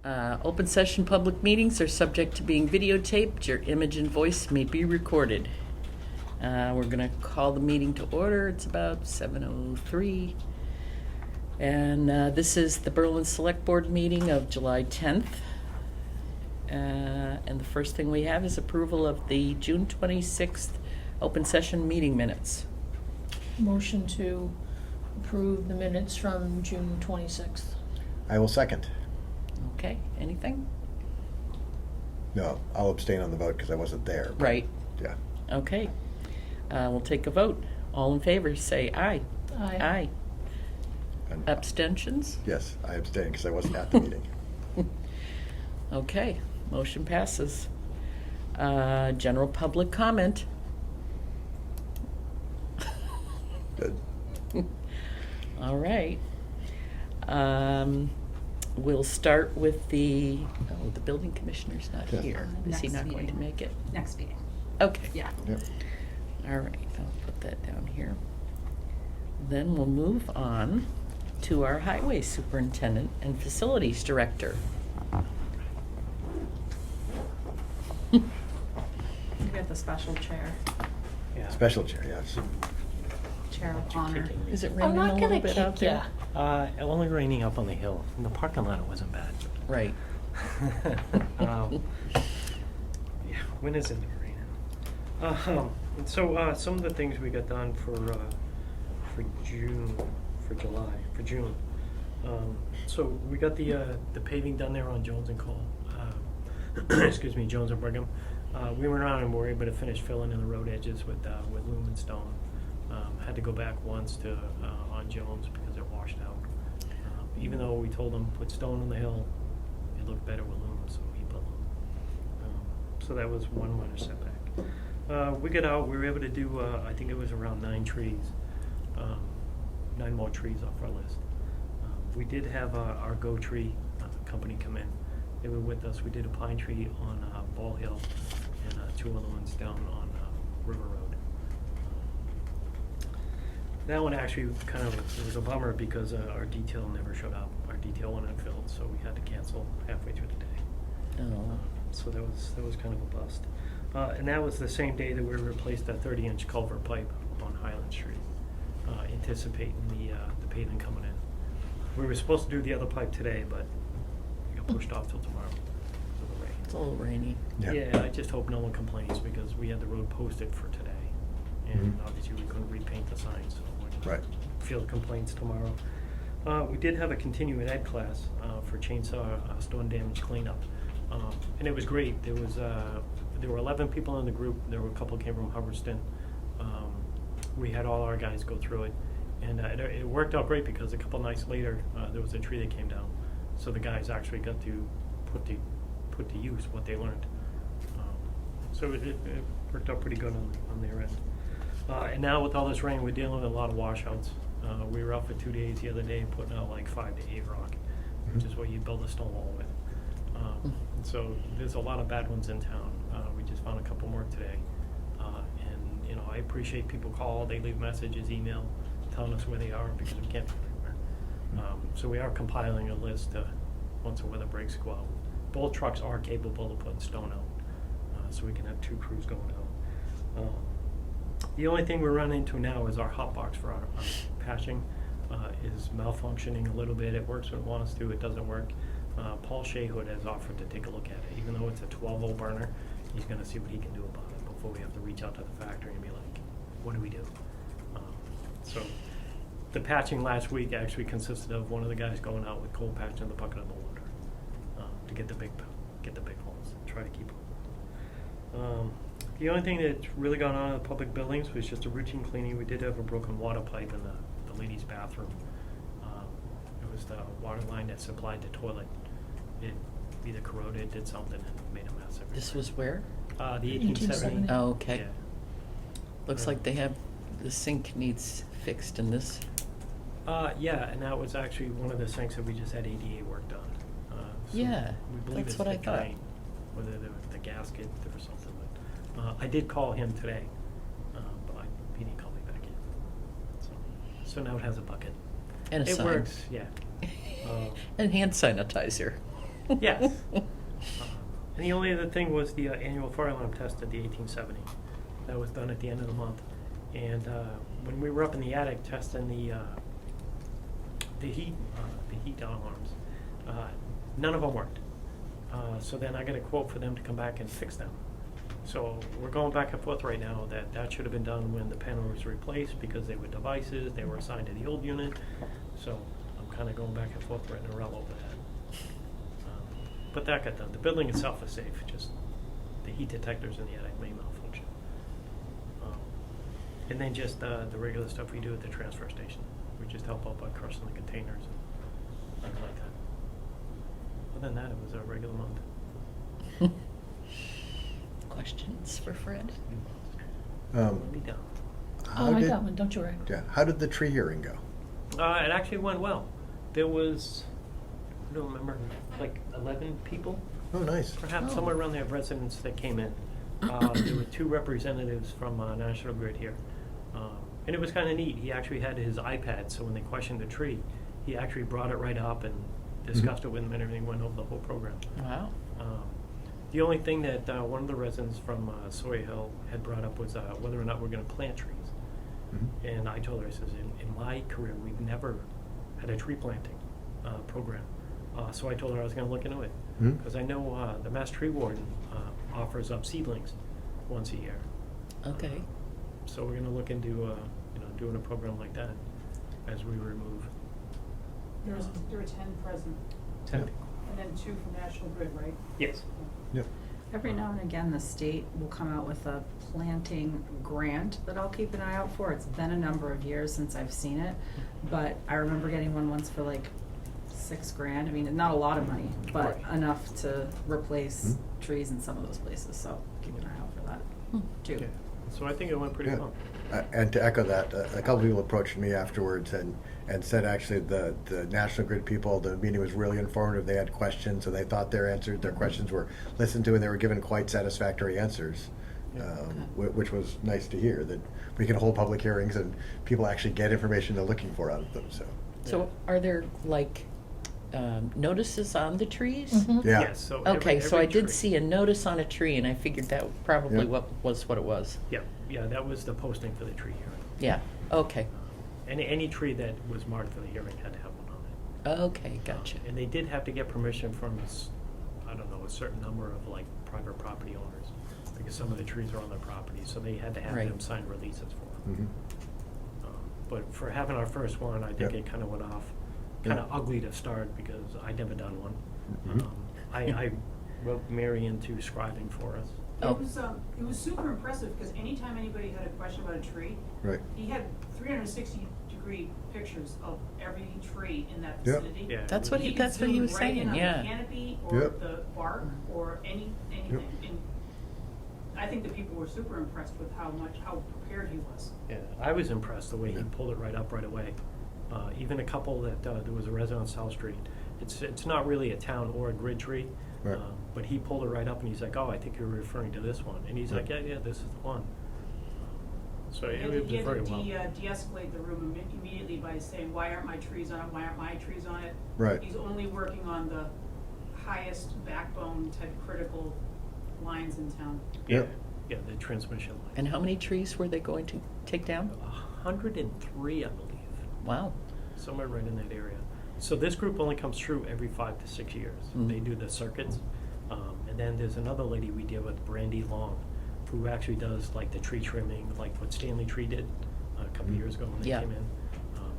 Open session public meetings are subject to being videotaped. Your image and voice may be recorded. We're going to call the meeting to order. It's about 7:03. And this is the Berlin Select Board meeting of July 10th. And the first thing we have is approval of the June 26th open session meeting minutes. Motion to approve the minutes from June 26th. I will second. Okay, anything? No, I'll abstain on the vote because I wasn't there. but Right. Yeah. Okay. We'll take a vote. All in favor, say aye. Aye. And Abstentions? yes, I abstain because I wasn't at the meeting. Okay, motion passes. General public comment. Good. All right. We'll start with the building commissioner's not Yeah. here. Is he Next not going to meeting. make it? Next meeting. Okay. Yeah. Yep. All right, I'll put that down here. Then we'll move on to our highway superintendent and facilities director. You got the special chair, Special chair, yes. chair of honor. Is it I'm raining a not little gonna bit out kick there? ya. Only raining up on the hill. In the parking lot, it wasn't bad. Right. Yeah, when is it raining? So some of the things we got done for June, for July, for June. So we got the paving done there on Jones and Cole. Excuse me, Jones and Brigham. We were not in worry, but it finished filling in the road edges with loom and stone. Had to go back once to on Jones because it washed out. Even though we told them put stone on the hill, it looked better with loom, so he put loom. So that was one minor setback. We got out. We were able to do. I think it was around 9 trees, 9 more trees off our list. We did have our Go Tree company come in. They were with us. We did a pine tree on Ball Hill and 2 other ones down on River Road. That one actually kind of it was a bummer because our detail never showed up. Our detail wasn't filled, so we had to cancel halfway through the day. Oh. So that was kind of a bust. And that was the same day that we replaced a 30-inch culvert pipe on Highland Street, anticipating the paving coming in. We were supposed to do the other pipe today, but it got pushed off till tomorrow because of the rain. It's a little rainy. Yeah, I just hope no one complains because we had the road posted for today. And Mhm. obviously we couldn't repaint the signs, so we're gonna Right. field complaints tomorrow. We did have a continuing ed class for chainsaw storm damage cleanup. And it was great. There were 11 people in the group. There were a couple came from Hubbardston. We had all our guys go through it. And it worked out great because a couple nights later, there was a tree that came down. So the guys actually got to put to use what they learned. So it worked out pretty good on their end. And now with all this rain, we're dealing with a lot of washouts. We were out for 2 days the other day putting out like 5 to 8 rock, which is what you build a stone wall with. And so there's a lot of bad ones in town. We just found a couple more today. And, I appreciate people call, they leave messages, email, telling us where they are because we can't be everywhere. So we are compiling a list once the weather breaks go out. Both trucks are capable of putting stone out, so we can have 2 crews going out. The only thing we're running into now is our hot box for our patching is malfunctioning a little bit. It works when it wants to, it doesn't work. Paul Shayhood has offered to take a look at it. Even though it's a 12-volt burner, he's going to see what he can do about it before we have to reach out to the factory and be like, what do we do? So the patching last week actually consisted of one of the guys going out with cold patch in the bucket of the loader to get the big holes and try to keep them. The only thing that's really gone on in the public buildings was just a routine cleaning. We did have a broken water pipe in the ladies' bathroom. It was the water line that supplied the toilet. It either corroded, did something, and made a mess everywhere. This was where? The 1870. Oh, okay. Yeah. Looks like they have, the sink needs fixed in this. Yeah, and that was actually one of the sinks that we just had ADA work done. So Yeah, we believe that's it's what the I thought. drain, whether the gasket or something. But I did call him today, but he didn't call me back in. So now it has a bucket. And a It sign. works, yeah. And hand sanitizer. Yes. And the only other thing was the annual fire alarm test at the 1870. That was done at the end of the month. And when we were up in the attic testing the heat alarms, none of them worked. So then I got a quote for them to come back and fix them. So we're going back and forth right now that should have been done when the panel was replaced because they were devices, they were assigned to the old unit. So I'm kind of going back and forth right in a rel over that. But that got done. The building itself is safe, just the heat detectors in the attic may malfunction. And then just the regular stuff we do at the transfer station. We just help out by crushing the containers and things like that. Other than that, it was a regular month. Questions for Fred? Let me down. Oh, I got one, don't you, Rick? Yeah, how did the tree hearing go? It actually went well. There was, I don't remember, like 11 people, Oh, nice. perhaps Oh. somewhere around there, residents that came in. There were 2 representatives from National Grid here. And it was kind of neat. He actually had his iPad, so when they questioned the tree, he actually brought it right up and discussed it with them and everything, went over the whole program. Wow. The only thing that one of the residents from Sawyer Hill had brought up was whether or not we're going to plant trees. Mhm. And I told her, I says, in my career, we've never had a tree planting program. So I told her I was going to look into it. Mhm. Because I know the Mass Tree Warden offers up seedlings once a year. Okay. So we're going to look into doing a program like that as we remove There were 10 present, 10 Yeah. people. and then 2 from National Grid, right? Yes. Yep. Every now and again, the state will come out with a planting grant that I'll keep an eye out for. It's been a number of years since I've seen it, but I remember getting one once for like $6,000. I mean, not a lot of money, but Right. enough to replace Mhm. trees in some of those places, so keep an eye out for that, too. Yeah. So I think it went pretty Yeah. well. And to echo that, a couple people approached me afterwards and said actually the National Grid people, the meeting was really informative. They had questions and they thought their questions were listened to and they were given quite satisfactory answers, Yeah. which was nice to hear, that we can hold public hearings and people actually get information they're looking for out of them, so. So are there like notices on the trees? Mhm. Yeah. Yes, so Okay, so I every did tree- see a notice on a tree and I figured that probably Yeah. what it was. Yeah, that was the posting for the tree hearing. Yeah, okay. Any tree that was marked for the hearing had to have one on it. Okay, gotcha. And they did have to get permission from, I don't know, a certain number of like private property owners, because some of the trees are on their property, so they had to have Right. them sign releases for them. Mhm. But for having our first one, I think Yeah. it kind of went off, kind of Yeah. ugly to start, because I'd never done one. Mhm. I wrote Mary into scribing for us. Oh. It was super impressive, because anytime anybody had a question about a tree, Right. he had 360-degree pictures of every tree in that Yep. vicinity. Yeah. That's what he could was zoom right in saying, on the yeah. canopy, or Yep. the bark, or anything. And I think the people were super impressed with how prepared he was. Yeah, I was impressed the way he Yeah. pulled it right up right away. Even a couple that, there was a resident on South Street. It's not really a town or a grid tree, Right. but he pulled it right up and he's like, oh, I think you're referring to this one. And he's like, yeah, this is the one. So it was He had very to well. de-escalate the room immediately by saying, why aren't my trees on it, why aren't my trees on it? Right. He's only working on the highest backbone type critical lines in town. Yeah, Yep. yeah, the transmission line. And how many trees were they going to take down? 103, I believe. Wow. Somewhere right in that area. So this group only comes through every 5 to 6 years. Mm. They do the circuits. And then there's another lady we deal with, Brandy Long, who actually does like the tree trimming, like what Stanley Tree did a couple Mm. years ago when they Yeah. came in.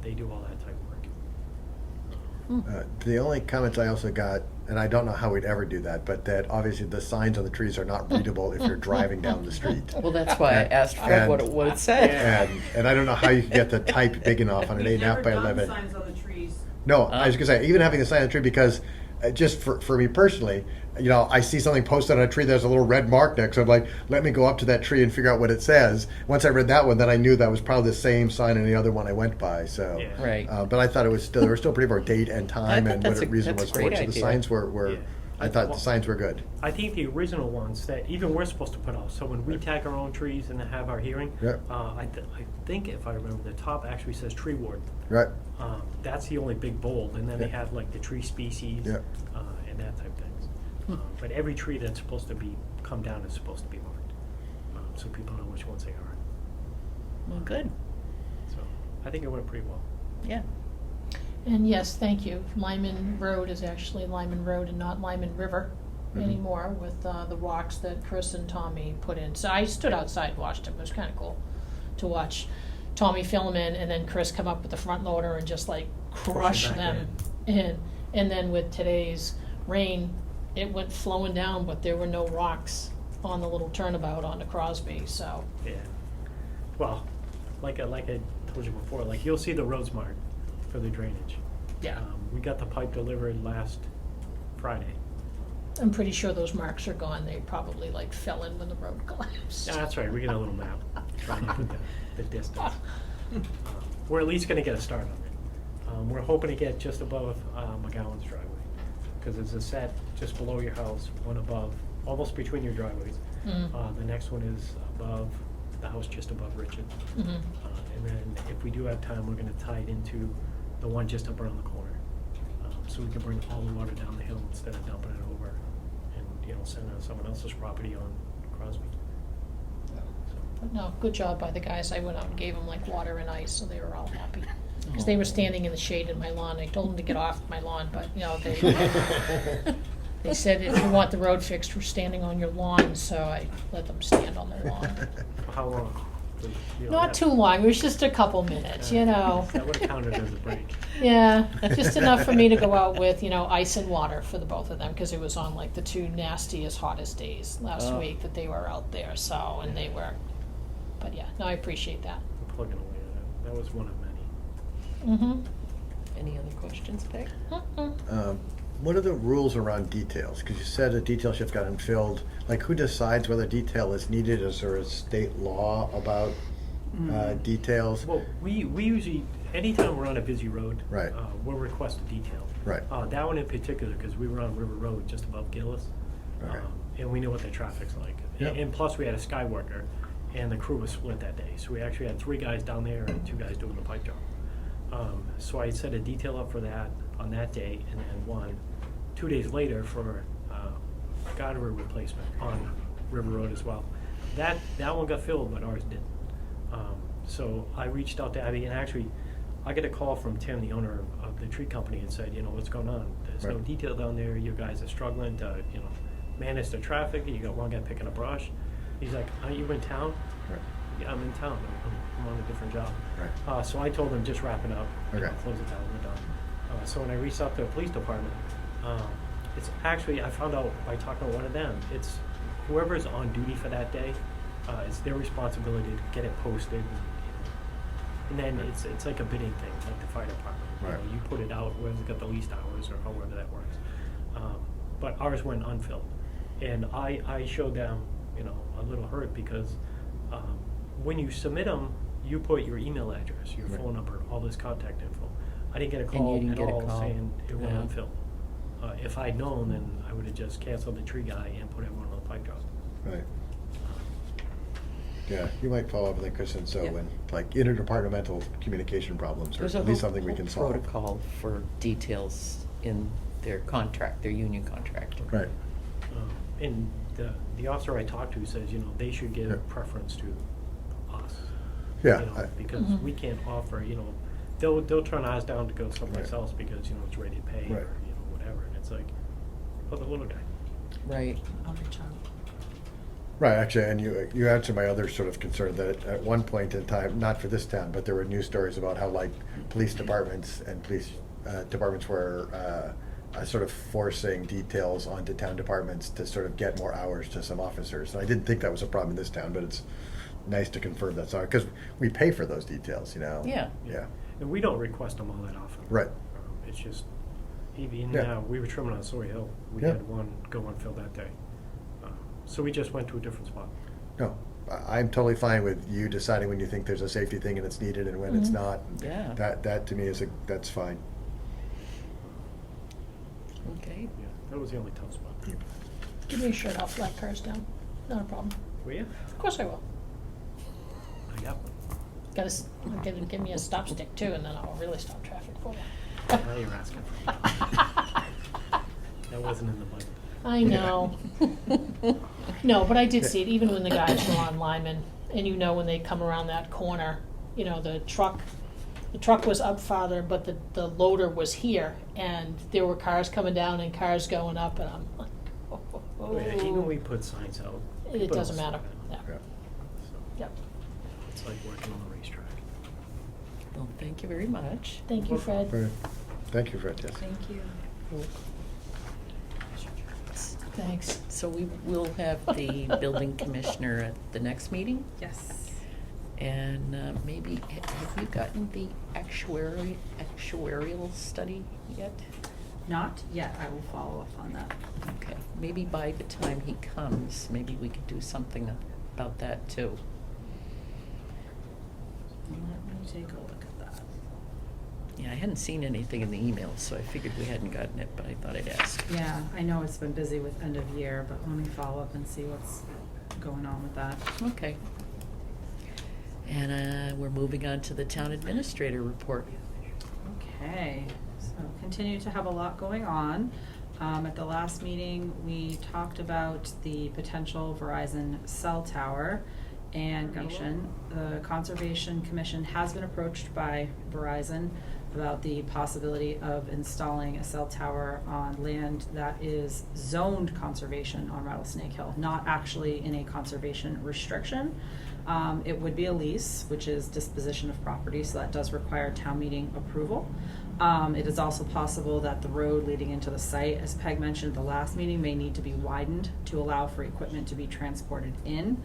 They do all that type of work. The only comments I also got, and I don't know how we'd ever do that, but that obviously the signs on the trees are not readable if you're driving down the street. Well, that's why I asked Fred what it said. And I don't know how you can get the type big enough on an We've 8.5 by never 11. done signs on the trees. No, I was gonna say, even having the sign on the tree, because just for me personally, I see something posted on a tree, there's a little red mark next, so I'm like, let me go up to that tree and figure out what it says. Once I read that one, then I knew that was probably the same sign in the other one I went by, so. Yeah. Right. But I thought there was still pretty more date and time I and think what a reason that's was a for great it. So the idea. signs were, Yeah. I thought Well, the signs were good. I think the original ones that even we're supposed to put out, so when we tag our own trees and have our hearing, Yeah. I think if I remember, the top actually says tree warden. Right. That's the only big bold, and then they Yeah. have like the tree species. Yeah. And that type of things. But every tree that's supposed to be come down is supposed to be marked, so people know which ones they are. Well, good. So I think it went pretty well. Yeah. And yes, thank you. Lyman Road is actually Lyman Road and not Lyman River Mhm. anymore with the rocks that Chris and Tommy put in. So I stood outside and watched them. It was kind of cool to watch Tommy fill them in and then Chris come up with the front loader and just like crush back them in. And then with today's rain, it went flowing down, but there were no rocks on the little turnabout onto Crosby. So Yeah. Well, like I told you before, like you'll see the roads marked for the drainage. yeah, We got the pipe delivered last Friday. I'm pretty sure those marks are gone. They probably like fell in when the road collapsed. Yeah, that's right. We get a little map trying to put the distance. We're at least going to get a start on it. We're hoping to get just above McGowan's driveway because it's a set just below your house, one above, almost between your driveways. Mm. The next one is above the house just above Richard. Mhm. And then if we do have time, we're going to tie it into the one just up around the corner. So we can bring all the water down the hill instead of dumping it over and, send it on someone else's property on Crosby. But no, good job by the guys. I went out and gave them like water and ice, so they were all happy. Because they were standing in the shade in my lawn. I told them to get off my lawn, but they said if you want the road fixed, we're standing on your lawn, so I let them stand on their lawn. How long? Not too long. It was just a couple minutes, That would have counted as a break. Yeah, just enough for me to go out with, ice and water for the both of them, because it was on like the two nastiest, hottest days last Oh. week that they were out there. So, and they were, but yeah, no, I appreciate that. We're plugging away at it. That was one of many. Mm-hmm. Any other questions, Peg? What are the rules around details? Because you said a detail shift got unfilled. Like, who decides whether detail is needed? Is there a state law about details? Well, we usually, anytime we're on a busy road, Right. We'll request a detail. Right. That one in particular, because we were on River Road just above Gillis, Okay. and we know what the traffic's like. Yep. And plus, we had a Skyworker, and the crew was split that day. So we actually had 3 guys down there and 2 guys doing the pipe job. So I set a detail up for that on that day, and then one 2 days later for guardrail replacement on River Road as well. That one got filled, but ours didn't. So I reached out to Abby, and actually, I get a call from Tim, the owner of the tree company, and said, what's going on? There's no Right. detail down there. You guys are struggling to, manage the traffic. You got one guy picking up brush. He's like, aren't you in town? Right. Yeah, I'm in town. I'm on a different job. Right. So I told him just wrap it up. Okay. Close it down. We're done. So when I reached out to the police department, it's actually, I found out by talking to one of them, it's whoever's on duty for that day, it's their responsibility to get it posted. And then Right. it's like a bidding thing, like the fire department. Right. You put it out, whoever's got the least hours or however that works. But ours went unfilled. And I showed them, a little hurt because when you submit them, you put your email address, your Right. phone number, all this contact info. I didn't get a And call you didn't at get a all call. saying it went Yeah. unfilled. If I'd known, then I would have just canceled the tree guy and put everyone on the pipe job. Right. Yeah, you might follow up with Chris and so Yeah. when, like, interdepartmental communication problems, or There's a at least whole- something we whole can solve. protocol for details in their contract, their union contract. Right. And the officer I talked to says, they should give Yeah. preference to us. Yeah, Because Mhm. we can't offer, they'll turn ours down to go someplace Right. else because, it's ready to pay Right. or, whatever. And it's like, the little guy. Right. I'll reach out. Right, actually, and you answered my other sort of concern that at one point in time, not for this town, but there were news stories about how like police departments and police departments were sort of forcing details onto town departments to sort of get more hours to some officers. And I didn't think that was a problem in this town, but it's nice to confirm that's not, because we pay for those details, Yeah. Yeah, And we don't request them all that often. Right. It's just, even Yeah. we were trimming on Sawyer Hill. We Yeah. had one go unfilled that day. So we just went to a different spot. no, I'm totally fine with you deciding when you think there's a safety thing and it's needed and when it's Mhm. not. Yeah. That to me that's fine. Okay. Yeah, that was the only tough spot. Give me a shirt. I'll flat cars down. Not a problem. Were you? Of course I will. I got one. Gotta give me a stop stick too, and then I'll really stop traffic for you. Now you're asking for That wasn't in the budget. I know. No, but I did see it, even when the guys were on Lyman, and you know when they come around that corner, you know, the truck was up farther, but the loader was here, and there were cars coming down and cars going up, and I'm like, Oh, yeah, even we put signs out. It people doesn't don't matter, stop it. yeah. Yeah. So, Yep. it's like working on a racetrack. Well, thank you very much. Thank you, Fred. Very- Thank you, Fred, yes. Thank you. Thanks. So we will have the building commissioner at the next meeting, Yes. and maybe, have you gotten the actuarial study yet? Not yet. I will follow up on that. Okay, maybe by the time he comes, maybe we could do something about that too. Let me take a look at that. Yeah, I hadn't seen anything in the email, so I figured we hadn't gotten it, but I thought I'd ask. Yeah, I know it's been busy with end of year, but let me follow up and see what's going on with that. Okay. And we're moving on to the town administrator report. Okay, so continue to have a lot going on. At the last meeting, we talked about the potential Verizon cell tower and the Conservation Commission has been approached by Verizon about the possibility of installing a cell tower on land that is zoned conservation on Rattlesnake Hill, not actually in a conservation restriction. It would be a lease, which is disposition of property, so that does require town meeting approval. It is also possible that the road leading into the site, as Peg mentioned at the last meeting, may need to be widened to allow for equipment to be transported in.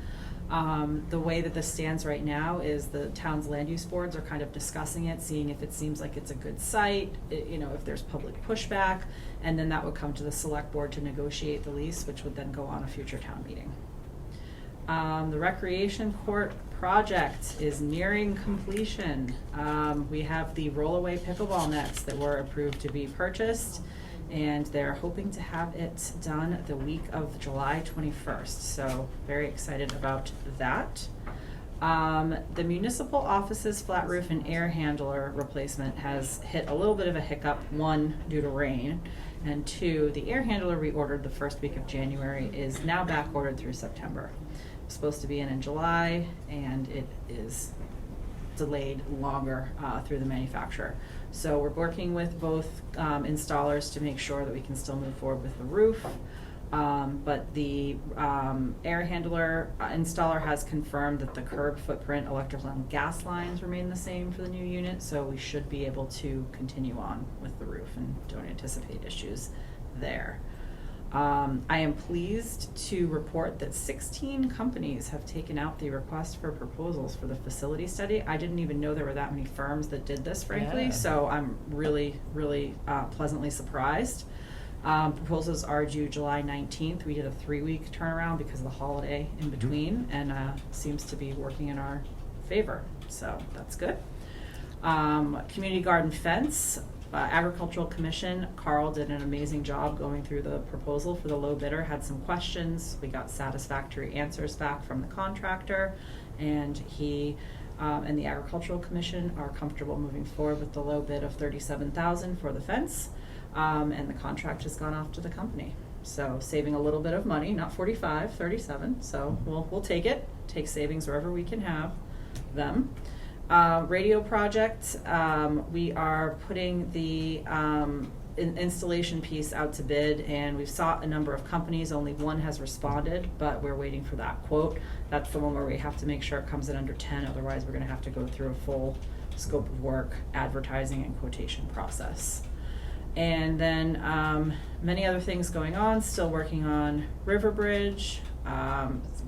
The way that this stands right now is the town's land use boards are kind of discussing it, seeing if it seems like it's a good site, if there's public pushback, and then that would come to the select board to negotiate the lease, which would then go on a future town meeting. The recreation court project is nearing completion. We have the rollaway pickleball nets that were approved to be purchased, and they're hoping to have it done the week of July 21st. So very excited about that. The municipal office's flat roof and air handler replacement has hit a little bit of a hiccup, one, due to rain, and two, the air handler we ordered the first week of January is now back ordered through September. It's supposed to be in July, and it is delayed longer through the manufacturer. So we're working with both installers to make sure that we can still move forward with the roof. But the air handler installer has confirmed that the curb footprint, electrical and gas lines remain the same for the new unit, so we should be able to continue on with the roof and don't anticipate issues there. I am pleased to report that 16 companies have taken out the request for proposals for the facility study. I didn't even know there were that many firms that did this, frankly, Yeah. so I'm really, really pleasantly surprised. Proposals are due July 19th. We did a 3-week turnaround because of the holiday in between, and seems to be working in our favor, so that's good. Community garden fence. Agricultural Commission, Carl did an amazing job going through the proposal for the low bidder, had some questions. We got satisfactory answers back from the contractor, and he and the Agricultural Commission are comfortable moving forward with the low bid of $37,000 for the fence, and the contract has gone off to the company. So saving a little bit of money, not 45, 37, so we'll take it, take savings wherever we can have them. Radio project, we are putting the installation piece out to bid, and we've sought a number of companies. Only one has responded, but we're waiting for that quote. That's the one where we have to make sure it comes in under 10, otherwise we're gonna have to go through a full scope of work, advertising and quotation process. And then many other things going on, still working on River Bridge.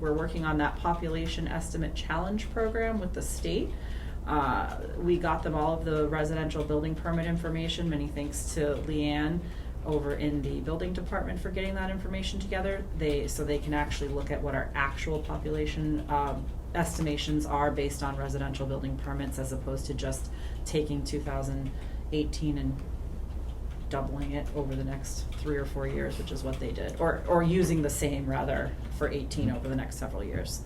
We're working on that population estimate challenge program with the state. We got them all of the residential building permit information, many thanks to Leanne over in the building department for getting that information together. So they can actually look at what our actual population estimations are based on residential building permits, as opposed to just taking 2018 and doubling it over the next 3 or 4 years, which is what they did, or using the same rather for 18 over the next several years.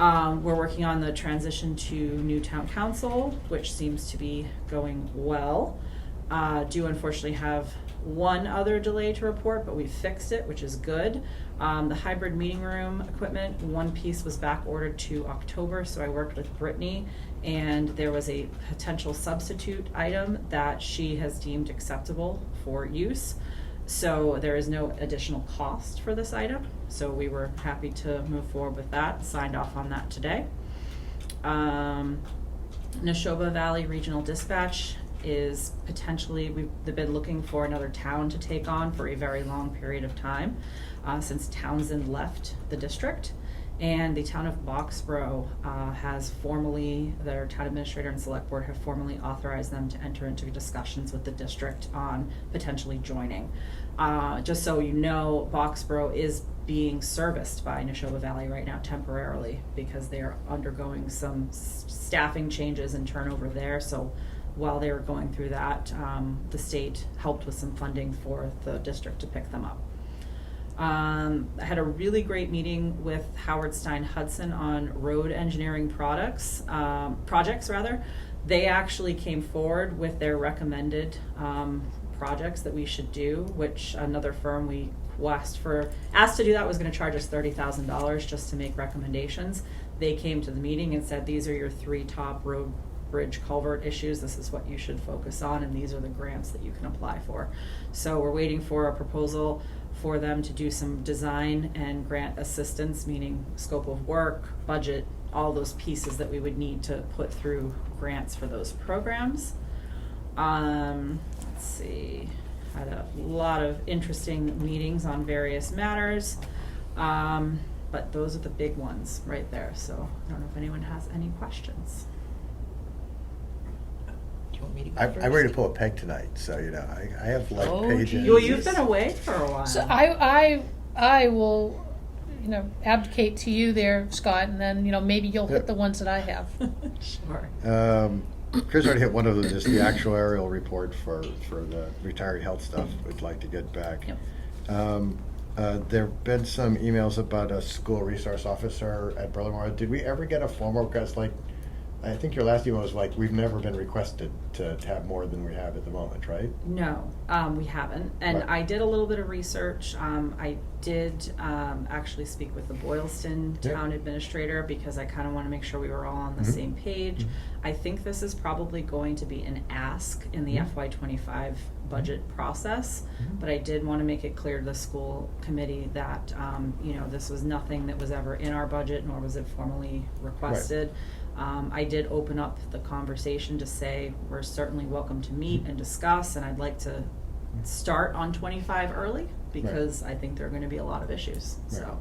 We're working on the transition to new town council, which seems to be going well. Do unfortunately have one other delay to report, but we fixed it, which is good. The hybrid meeting room equipment, one piece was back ordered to October, so I worked with Brittany, and there was a potential substitute item that she has deemed acceptable for use. So there is no additional cost for this item, so we were happy to move forward with that, signed off on that today. Neshoba Valley Regional Dispatch is potentially, they've been looking for another town to take on for a very long period of time, since Townsend left the district. And the town of Boxborough has formally, their town administrator and select board have formally authorized them to enter into discussions with the district on potentially joining. Just so you know, Boxborough is being serviced by Neshoba Valley right now temporarily because they are undergoing some staffing changes and turnover there. So while they were going through that, the state helped with some funding for the district to pick them up. I had a really great meeting with Howard Stein Hudson on road engineering projects. They actually came forward with their recommended projects that we should do, which another firm we asked to do that was going to charge us $30,000 just to make recommendations. They came to the meeting and said, these are your 3 top road bridge culvert issues. This is what you should focus on, and these are the grants that you can apply for. So we're waiting for a proposal for them to do some design and grant assistance, meaning scope of work, budget, all those pieces that we would need to put through grants for those programs. Let's see, had a lot of interesting meetings on various matters, but those are the big ones right there. So I don't know if anyone has any questions. Do you want me to go I'm first? ready to pull a peg tonight, so you know I have like Oh, pages. geez. Well, you've been away for a while. So I will, abdicate to you there, Scott, and then, maybe you'll hit the ones that I have. Sure. Chris already hit one of them, just the actuarial report for the retiree health stuff. We'd like to get back. Yep. There have been some emails about a school resource officer at Berlin Memorial. Did we ever get a formal request? Like, I think your last email was like, we've never been requested to have more than we have at the moment, right? No, we haven't. And Right. I did a little bit of research. I did actually speak with the Boylston Yeah. town administrator because I kind of want to make sure we were all on the Mhm. same page. I think this is probably going to be an ask in the FY25 budget process, but I did want to make it clear to the school committee that, this was nothing that was ever in our budget, nor was it formally requested. I did open up the conversation to say we're certainly welcome to meet and discuss, and I'd like to start on 25 early because I think there are going to be a lot of issues. Right. So,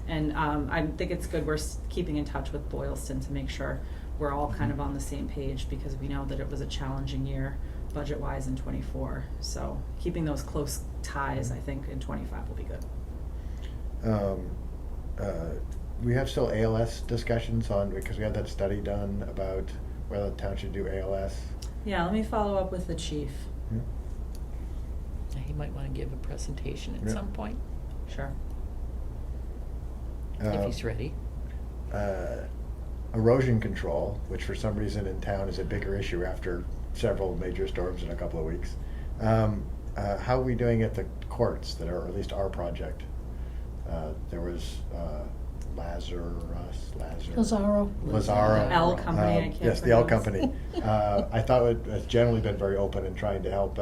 and I think it's good we're keeping in touch with Boylston to make sure we're all kind of on the same page because we know that it was a challenging year budget-wise in 24. So keeping those close ties, I think, in 25 will be good. We have still ALS discussions on, because we had that study done about whether the town should do ALS. Yeah, let me follow up with the chief. Yeah. He might want to give a presentation at Yeah. some point, Sure. if he's ready. Erosion control, which for some reason in town is a bigger issue after several major storms in a couple of weeks. How are we doing at the courts that are, or at least our project? There was Lazaro. Lazaro. L company, I can't Yes, the L pronounce. company. I thought it has generally been very open in trying to help.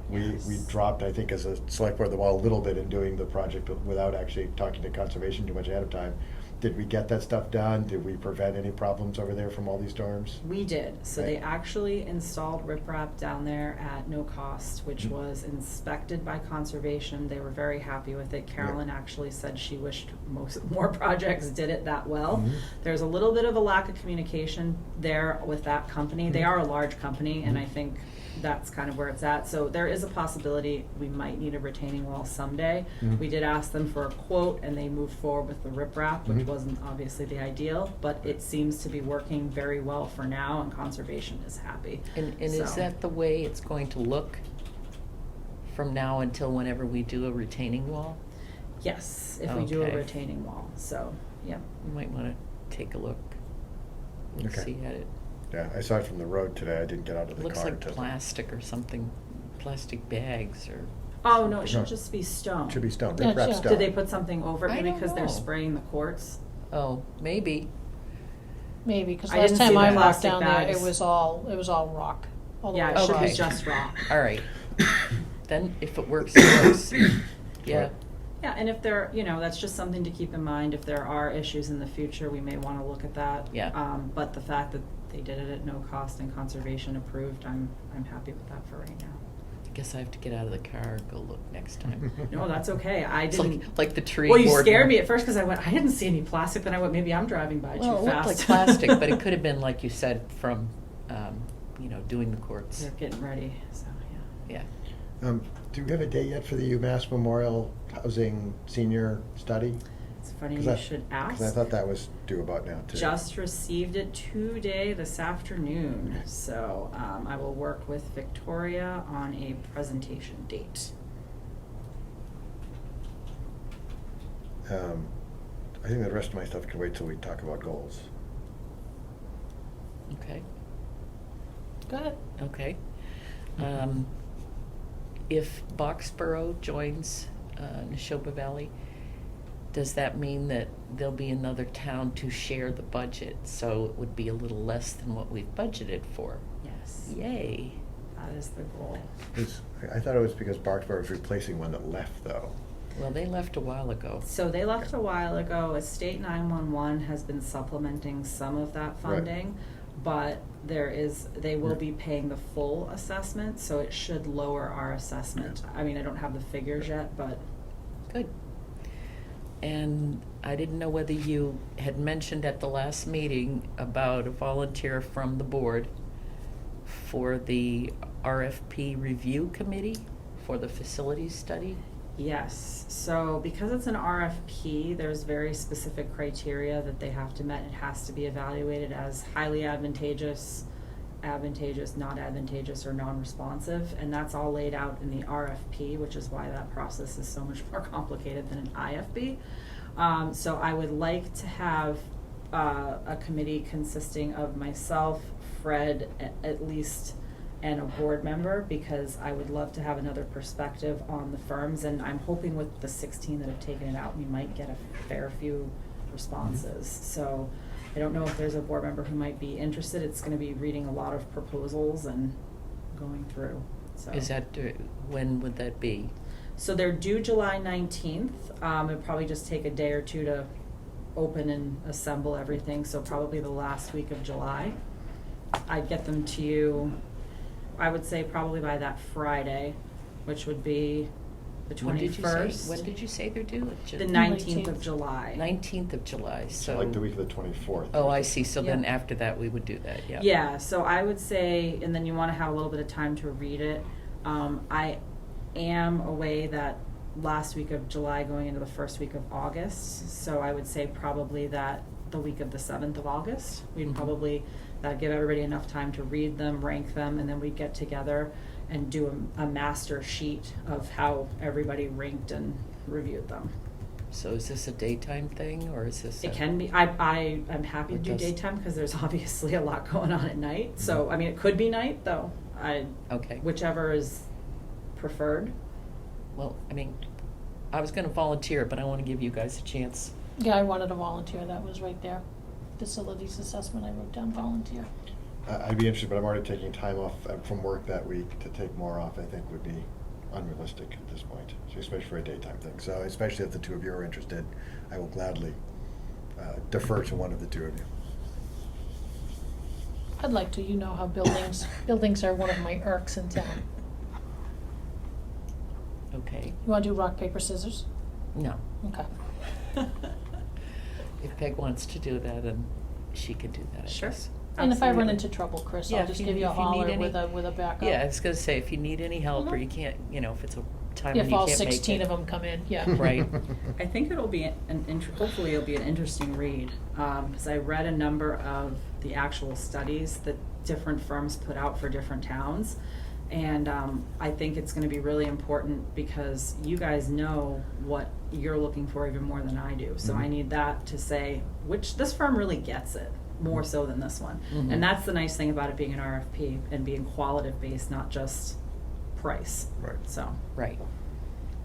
We Yes. dropped, I think, as a select board the ball a little bit in doing the project, but without actually talking to conservation too much ahead of time. Did we get that stuff done? Did we prevent any problems over there from all these storms? We did. So they Right. actually installed riprap down there at no cost, which was inspected by conservation. They were very happy with it. Carolyn actually said she wished more projects did it that well. Mhm. There's a little bit of a lack of communication there with that company. They are a large company, and I think that's kind of where it's at. So there is a possibility we might need a retaining wall someday. Mhm. We did ask them for a quote, and they moved forward with the riprap, which Mhm. wasn't obviously the ideal, but it seems to be working very well for now, and conservation is happy. And is So- that the way it's going to look from now until whenever we do a retaining wall? Yes, if we do a Okay. retaining wall. So, yeah. You might want to take a look and Okay. see at it. Yeah, I saw it from the road today. I didn't get out of It the looks car like to. plastic or something plastic bags or? Oh, no, it No. should just be stone. Should be stone, Yeah, rip wrap sure. stone. Did they put something over it I maybe don't because they're know. spraying the courts? Oh, maybe. Maybe, because I last didn't time see I the walked plastic down there, bags. it was all rock. All the Yeah, way it should Okay. be just rock. All right. Then if it works, it works. Yeah. Right. Yeah, and if there, that's just something to keep in mind. If there are issues in the future, we may want to look at that. Yeah. But the fact that they did it at no cost and conservation approved, I'm happy with that for right now. I guess I have to get out of the car and go look next time. No, that's okay. I It's didn't. like the tree. Well, you board scared one. me at first because I went, I didn't see any plastic. Then I went, maybe I'm driving by Well, too it looked fast. like plastic, but it could have been, like you said, from, doing the courts. They're getting ready, so yeah. Yeah. Do we have a date yet for the UMass Memorial Housing Senior Study? It's funny 'Cause you I- should ask. 'Cause I thought that was due about now, too. Just received it today, this afternoon. So I will work with Victoria on a presentation date. I think the rest of my stuff can wait till we talk about goals. Okay. Go ahead. Okay. If Boxborough joins Neshoba Valley, does that mean that there'll be another town to share the budget? So it would be a little less than what we've budgeted for. Yes, Yay. that is the goal. I thought it was because Barksboro was replacing one that left, though. Well, they left a while ago. So they left a while ago. State 911 has been supplementing some of that Right. funding, but they will be paying the full assessment, so it should lower our assessment. I mean, I don't have the figures yet, but Good. And I didn't know whether you had mentioned at the last meeting about a volunteer from the board for the RFP review committee for the facilities study. yes. So because it's an RFP, there's very specific criteria that they have to met. It has to be evaluated as highly advantageous, not advantageous, or non-responsive. And that's all laid out in the RFP, which is why that process is so much more complicated than an IFB. So I would like to have a committee consisting of myself, Fred, at least, and a board member, because I would love to have another perspective on the firms, and I'm hoping with the 16 that have taken it out, we might get a fair few responses. So I don't know if there's a board member who might be interested. It's gonna be reading a lot of proposals and going through, so. Is that, when would that be? So they're due July 19th. It'll probably just take a day or two to open and assemble everything, so probably the last week of July. I'd get them to you, I would say probably by that Friday, which would be the 21st. When did you say they're due? The 19th of July. 19th of July, So so. like the week of the 24th. Oh, I see, so then Yeah. after that, we would do that, yeah. Yeah, so I would say, and then you want to have a little bit of time to read it. I am away that last week of July going into the first week of August, so I would say probably that the week of the 7th of August. We'd Mhm. probably give everybody enough time to read them, rank them, and then we'd get together and do a master sheet of how everybody ranked and reviewed them. So is this a daytime thing, or is this? It a- can be. I'm happy to It do does- daytime because there's obviously a lot going on at night. So I mean, it could be night though. Okay. Whichever is preferred. Well, I mean, I was gonna volunteer, but I wanna give you guys a chance. Yeah, I wanted to volunteer, that was right there. Facilities assessment, I wrote down volunteer. I'd be interested, but I'm already taking time off from work that week. To take more off, I think, would be unrealistic at this point, so especially for a daytime thing. So especially if the two of you are interested, I will gladly defer to one of the two of you. I'd like to, you know how buildings are one of my irks in town. Okay, You wanna do rock, paper, scissors? no. Okay. If Peg wants to do that, then she can do that, I Sure. guess. And if I run Absolutely. into trouble, Chris, Yeah, I'll if just you- give you a if you need holler any- with a backup. Yeah, I was gonna say, if you need any help, or you can't, if it's a time when If you all can't make it. 16 of them come in, yeah. Right. I think it'll be hopefully it'll be an interesting read, because I read a number of the actual studies that different firms put out for different towns. And I think it's going to be really important because you guys know what you're looking for even more than I do. So I Mhm. need that to say, this firm really gets it, more so than this one. Mhm. And that's the nice thing about it being an RFP and being qualitative based, not just price. Right. So, Right.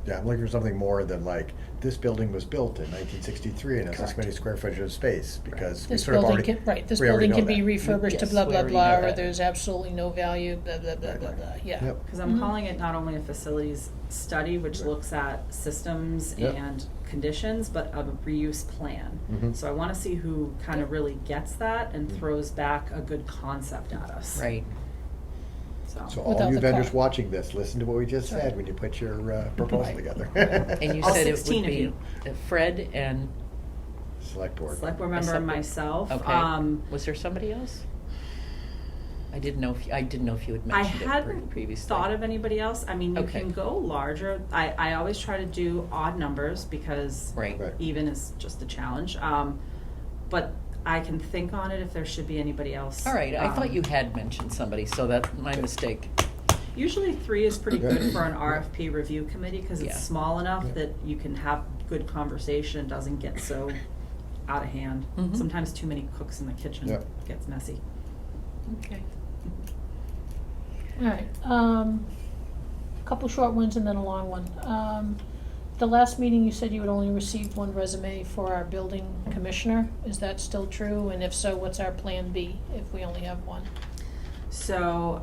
Yeah, I'm looking for something more than like, this building was built in 1963 and has this Correct. many square footage of space, because we This sort of building already. can, right, this we already building know can be that. refurbished to Yes, blah, we blah, already blah, know or that. there's absolutely no value, blah, blah, blah, blah, blah, yeah. Yep. because I'm calling it not only a facilities study, which Right. looks at systems Yep. and conditions, but a reuse plan. Mhm. So I want to see who kind of really gets that and throws back a good concept at us. Right. So Without all you the vendors cost. watching this, listen to what we just Right. said when you put your proposal Right. together. And you All said it 16 would of be you. Fred and, Select board. Select board member and myself. okay. Was there somebody else? I didn't know if you had I mentioned it hadn't previously. thought of anybody else. I mean, you Okay. can go larger. I always try to do odd numbers because Right. Right. even is just a challenge. But I can think on it if there should be anybody else. All right, I thought Um, you had mentioned somebody, so that's my mistake. Usually 3 is pretty good Yeah. for an RFP review committee because it's Yeah. small enough Yeah. that you can have good conversation, doesn't get so out of hand. Mhm. Sometimes too many cooks in the kitchen Yeah. gets messy. Okay. All right, couple short ones and then a long one. The last meeting, you said you had only received one resume for our building commissioner. Is that still true? And if so, what's our plan B if we only have one? So,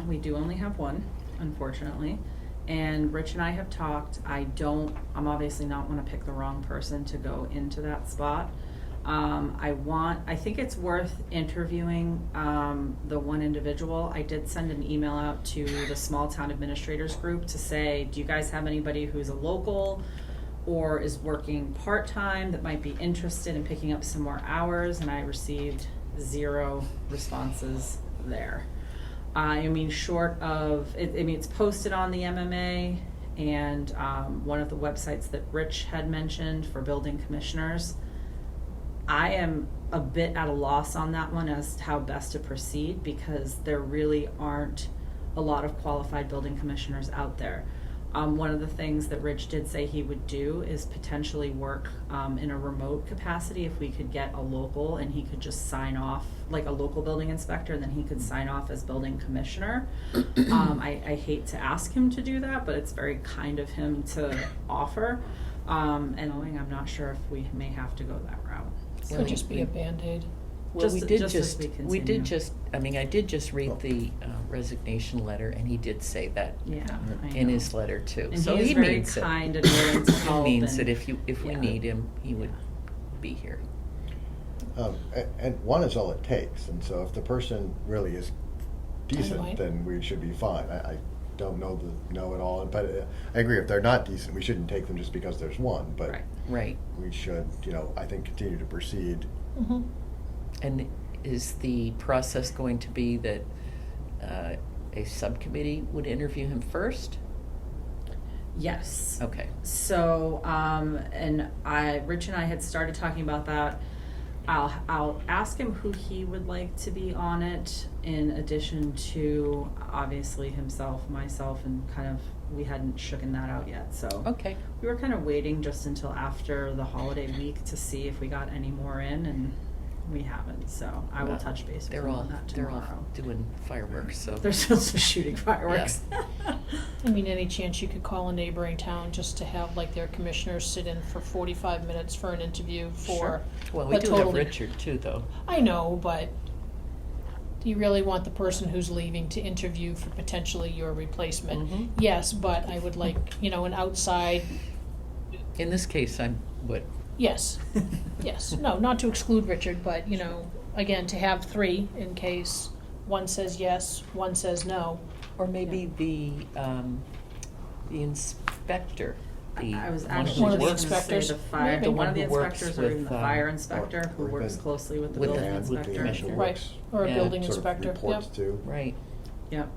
we do only have one, unfortunately. And Rich and I have talked. I'm obviously not want to pick the wrong person to go into that spot. I think it's worth interviewing, the one individual. I did send an email out to the small town administrators group to say, do you guys have anybody who's a local or is working part-time that might be interested in picking up some more hours? And I received 0 responses there. I mean, short of, it's posted on the MMA and one of the websites that Rich had mentioned for building commissioners. I am a bit at a loss on that one as to how best to proceed because there really aren't a lot of qualified building commissioners out there. One of the things that Rich did say he would do is potentially work in a remote capacity if we could get a local and he could just sign off, like a local building inspector, and then he could sign off as building commissioner. I hate to ask him to do that, but it's very kind of him to offer. And I'm not sure if we may have to go that route. Well, Could just be a Band-Aid. Well, Just- we did just as just, we we did continue. just, I mean, I did just read the resignation letter, and he did say that Yeah, I in know. his letter too. And So he is he very means it. kind and willing to He help. means and- that if we yeah. need him, he would be here. And one is all it takes, and so if the person really is decent, Dynamite. then we should be fine. I don't know it all, but I agree, if they're not decent, we shouldn't take them just because there's one, but Right. Right. we should, I think, continue to proceed. Mm-hmm. And is the process going to be that a subcommittee would interview him first? Yes. Okay. So, Rich and I had started talking about that. I'll ask him who he would like to be on it, in addition to obviously himself, myself, and kind of, we hadn't shooken that out yet, so. Okay. We were kind of waiting just until after the holiday week to see if we got any more in, and we haven't, so I will touch base with They're him all on that they're tomorrow. all doing fireworks, so They're still shooting fireworks. I mean, any chance you could call a neighboring town just to have like their commissioners sit in for 45 minutes for an interview for Sure. Well, we a do have totally- Richard too, though. I know, but do you really want the person who's leaving to interview for potentially your replacement? Mhm. Yes, but I would like, an outside, In this case, I'm what? yes, yes. No, not to exclude Richard, but, again, to have 3 in case one says yes, one says no. Or maybe the inspector. I was one actually who One of the works- just gonna say inspectors, the fire, maybe. the one of the One who works inspectors or even with, the fire inspector who or works even closely with the with the- building with the inspector. commissioner. Right, or a Yeah. building Sort of inspector, reports yep. to. Right. Yep.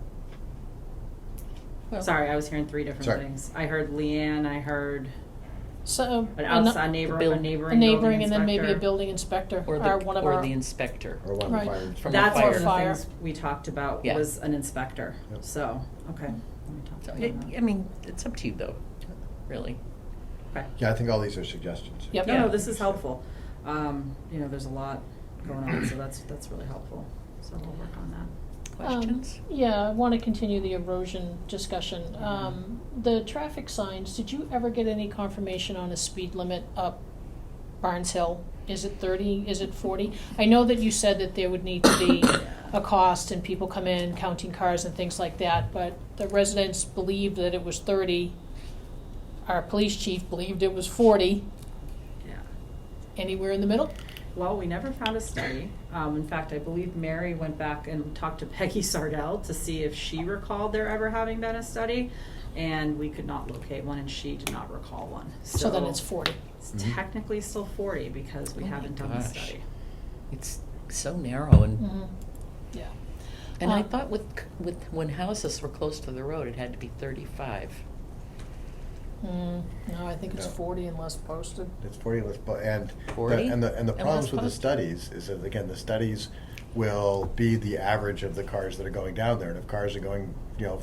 Well, Sorry, I was hearing 3 different Sorry. things. I heard Leanne, I heard So, an outside neighbor, buil- a a neighboring building neighboring and then maybe a inspector. building inspector, Or or one of or our, the inspector. Or one of Right. the fire. From That's the one of the fire. things we talked about Yeah. was an inspector. Yep. So, okay. Let me talk So, to him about I mean, it's up to you, though. Really. Okay. Yeah, I think all these are suggestions. Yep. No, Yeah. no, this is helpful. There's a lot going on, so that's really helpful. So we'll work on that. questions? Yeah, I want to continue the erosion discussion. The traffic signs, did you ever get any confirmation on a speed limit up Barnes Hill? Is it 30? Is it 40? I know that you said that there would need to be a cost and people come in counting cars and things like that, but the residents believed that it was 30. Our police chief believed it was 40. Yeah. Anywhere in the middle? Well, we never found a study. In fact, I believe Mary went back and talked to Peggy Sardell to see if she recalled there ever having been a study, and we could not locate one, and she did not recall one. So then it's 40. It's technically still 40 because we Oh my haven't done the gosh. study. It's so narrow, and Mm-hmm. Yeah. and I Um, thought with when houses were close to the road, it had to be 35. No, I think it's No. 40 unless posted. It's 40 less, and 40? and the Unless problems with the posted. studies is that, again, the studies will be the average of the cars that are going down there, and if cars are going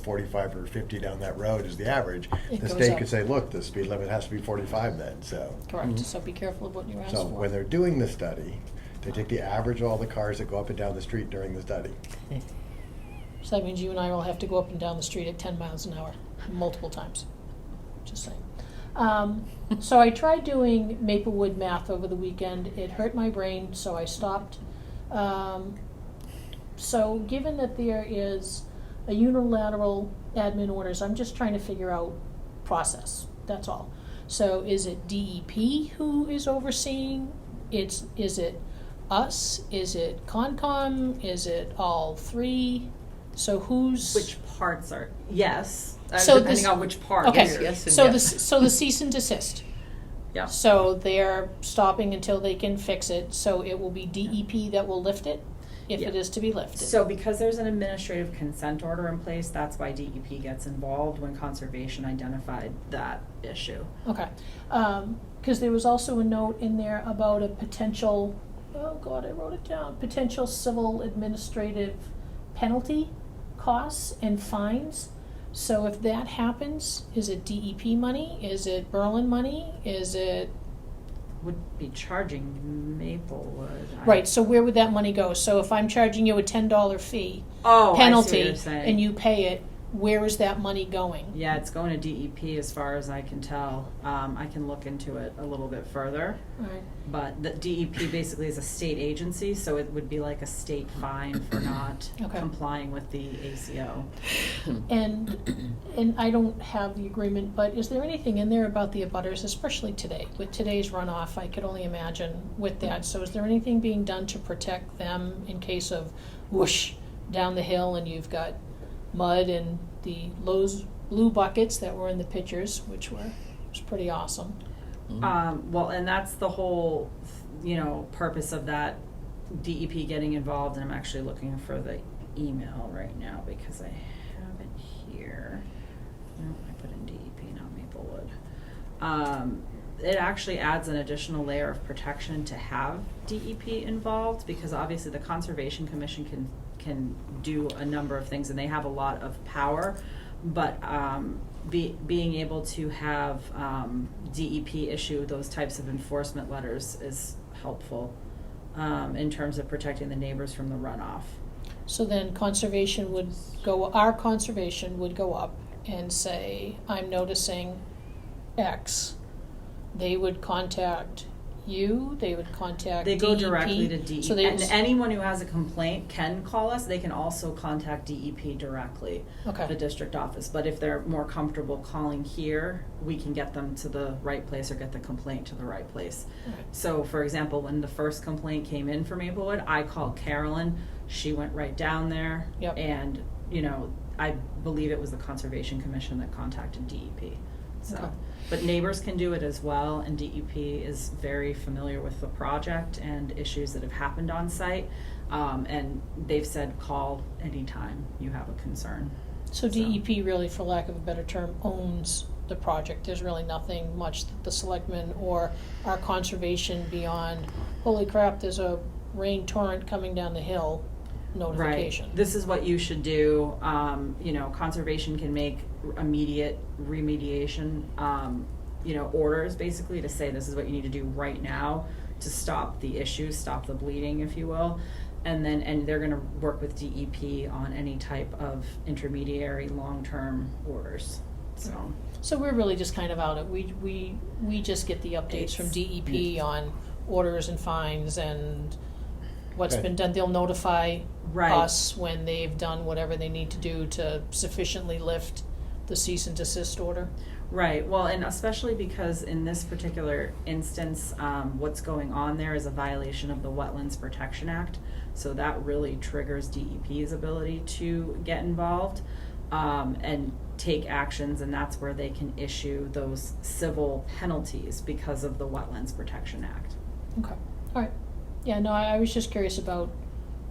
45 or 50 down that road is the average, It the goes state up. could say, look, the speed limit has to be 45 then. Correct. Mhm. So be careful of what you ask So for. when they're doing the study, they take the average of all the cars that go up and down the street during the study. So that means you and I will have to go up and down the street at 10 miles an hour multiple times. Just saying. So I tried doing Maplewood math over the weekend. It hurt my brain, so I stopped. So given that there is a unilateral admin orders, I'm just trying to figure out process. That's all. So is it DEP who is overseeing? Is it us? Is it Concom? Is it all three? So who's Which parts are, yes, So depending this- on which part. okay? Yes, yes, and so yes. the cease and desist. Yeah. So they're stopping until they can fix it. So it will be DEP that will lift it if it Yeah. is to be lifted. So because there's an administrative consent order in place, that's why DEP gets involved when conservation identified that issue. Okay, because there was also a note in there about a potential, oh God, I wrote it down, potential civil administrative penalty costs and fines. So if that happens, is it DEP money? Is it Berlin money? Is it, Would be charging Maplewood. right, so where would that money go? So if I'm charging you a $10 fee Oh, I see what penalty you're saying. and you pay it, where is that money going? Yeah, it's going to DEP as far as I can tell. I can look into it a little bit further. Right. But the DEP basically is a state agency, so it would be like a state fine for not Okay. complying with the ACO. And I don't have the agreement, but is there anything in there about the abutters, especially today? With today's runoff, I could only imagine with that. So is there anything being done to protect them in case of whoosh down the hill and you've got mud and the Lowe's blue buckets that were in the pictures, which was pretty awesome. Well, and that's the whole, purpose of that DEP getting involved. And I'm actually looking for the email right now because I have it here. No, I put in DEP, not Maplewood. It actually adds an additional layer of protection to have DEP involved because obviously the Conservation Commission can do a number of things and they have a lot of power, but being able to have DEP issue those types of enforcement letters is helpful in terms of protecting the neighbors from the runoff. So then our conservation would go up and say, I'm noticing X. They would contact you, they would contact They DEP. go directly to DEP, So they, and anyone who has a complaint can call us. They can also contact DEP directly, the okay, district office. But if they're more comfortable calling here, we can get them to the right place or get the complaint to the right place. Alright. So, for example, when the first complaint came in for Maplewood, I called Carolyn. She went right down there, Yep. and I believe it was the Conservation Commission that contacted DEP. So, Okay. but neighbors can do it as well, and DEP is very familiar with the project and issues that have happened on site. And they've said call anytime you have a concern. so DEP really, for lack of a better term, owns the project. There's really nothing much that the selectmen or our conservation beyond, holy crap, there's a rain torrent coming down the hill notification. Right. This is what you should do. Conservation can make immediate remediation, orders basically to say this is what you need to do right now to stop the issue, stop the bleeding, if you will. And they're gonna work with DEP on any type of intermediary, long-term orders, so. So we're really just kind of out of, we just get the updates from DEP on orders and fines and what's Right. been done. They'll notify Right. us when they've done whatever they need to do to sufficiently lift the cease and desist order. Right, well, and especially because in this particular instance, what's going on there is a violation of the Wetlands Protection Act. So that really triggers DEP's ability to get involved and take actions, and that's where they can issue those civil penalties because of the Wetlands Protection Act. Okay, all right. Yeah, no, I was just curious about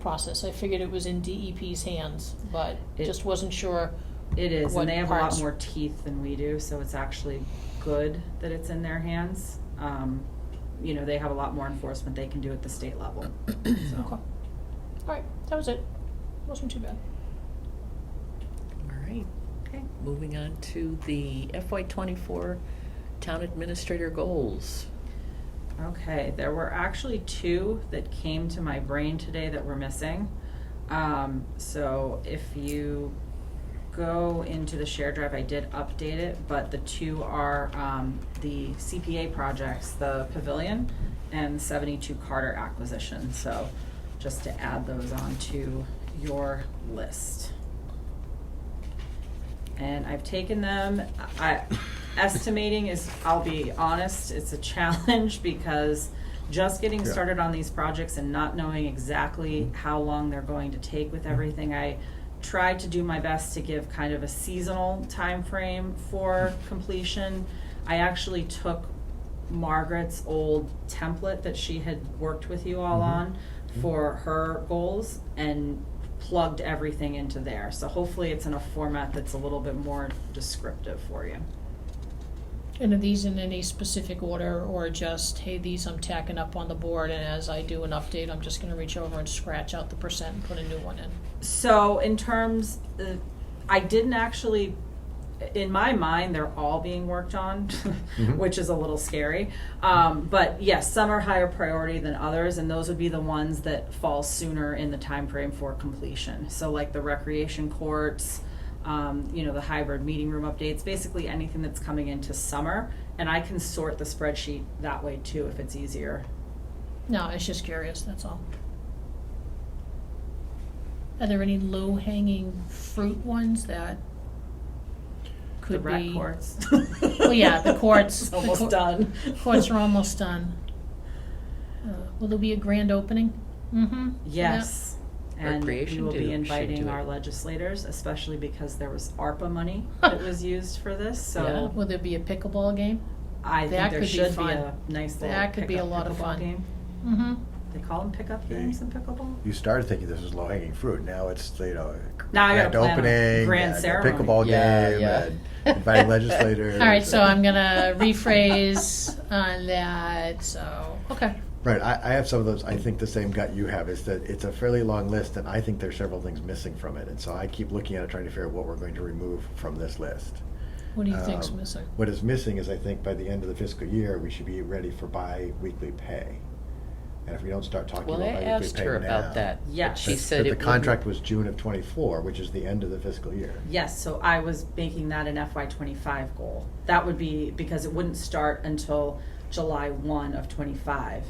process. I figured it was in DEP's hands, but just wasn't sure. It is, What and they have a parts? lot more teeth than we do, so it's actually good that it's in their hands. You know, they have a lot more enforcement they can do at the state level, Okay. so. All right, that was it. Wasn't too bad. All right. Okay. Moving on to the FY24 Town Administrator goals. Okay, there were actually 2 that came to my brain today that were missing. So if you go into the share drive, I did update it, but the 2 are the CPA projects, the Pavilion and 72 Carter acquisition. So just to add those onto your list. And I've taken them, estimating is, I'll be honest, it's a challenge because just getting Yeah. started on these projects and not knowing exactly how long they're going to take with everything, I tried to do my best to give kind of a seasonal time frame for completion. I actually took Margaret's old template that she had worked with you all on for her goals and plugged everything into there. So hopefully it's in a format that's a little bit more descriptive for you. And are these in any specific order, or just, hey, these I'm tacking up on the board, and as I do an update, I'm just gonna reach over and scratch out the percent and put a new one in? So in terms, I didn't actually, in my mind, they're all being worked on, which is a little scary. But yes, some are higher priority than others, and those would be the ones that fall sooner in the time frame for completion. So like the recreation courts, you know, the hybrid meeting room updates, basically anything that's coming into summer. And I can sort the spreadsheet that way too if it's easier. No, I was just curious, that's all. Are there any low-hanging fruit ones that The could rec be? courts. Well, yeah, the courts. the Almost done. Courts are almost done. Will there be a grand opening? Mm-hmm. Yes. And we Recreation will do- be should inviting do it. our legislators, especially because there was ARPA money that was used for this, so Will there be a pickleball game? I That think there could be should be fun. a nice little That could be a pickup lot of pickleball fun. game. Mm-hmm. They call them pickup games in pickleball? You started thinking this was low hanging fruit. Now it's, you know, Now I gotta grand plan a opening, grand and a ceremony. pickleball Yeah, game, yeah. and inviting legislators. All right, so I'm gonna rephrase on that, so, okay. Right, I have some of those. I think the same gut you have is that it's a fairly long list, and I think there's several things missing from it. And so I keep looking at it, trying to figure out what we're going to remove from this list. What do you think's Um, missing? What is missing is, I think, by the end of the fiscal year, we should be ready for bi-weekly pay. And if we don't start talking Well, about I bi-weekly asked pay her now, about that. but Yes. She that- said that it the contract wouldn't- was June of '24, which is the end of the fiscal year. Yes, so I was making that an FY25 goal. That would be, because it wouldn't start until July 1 of '25.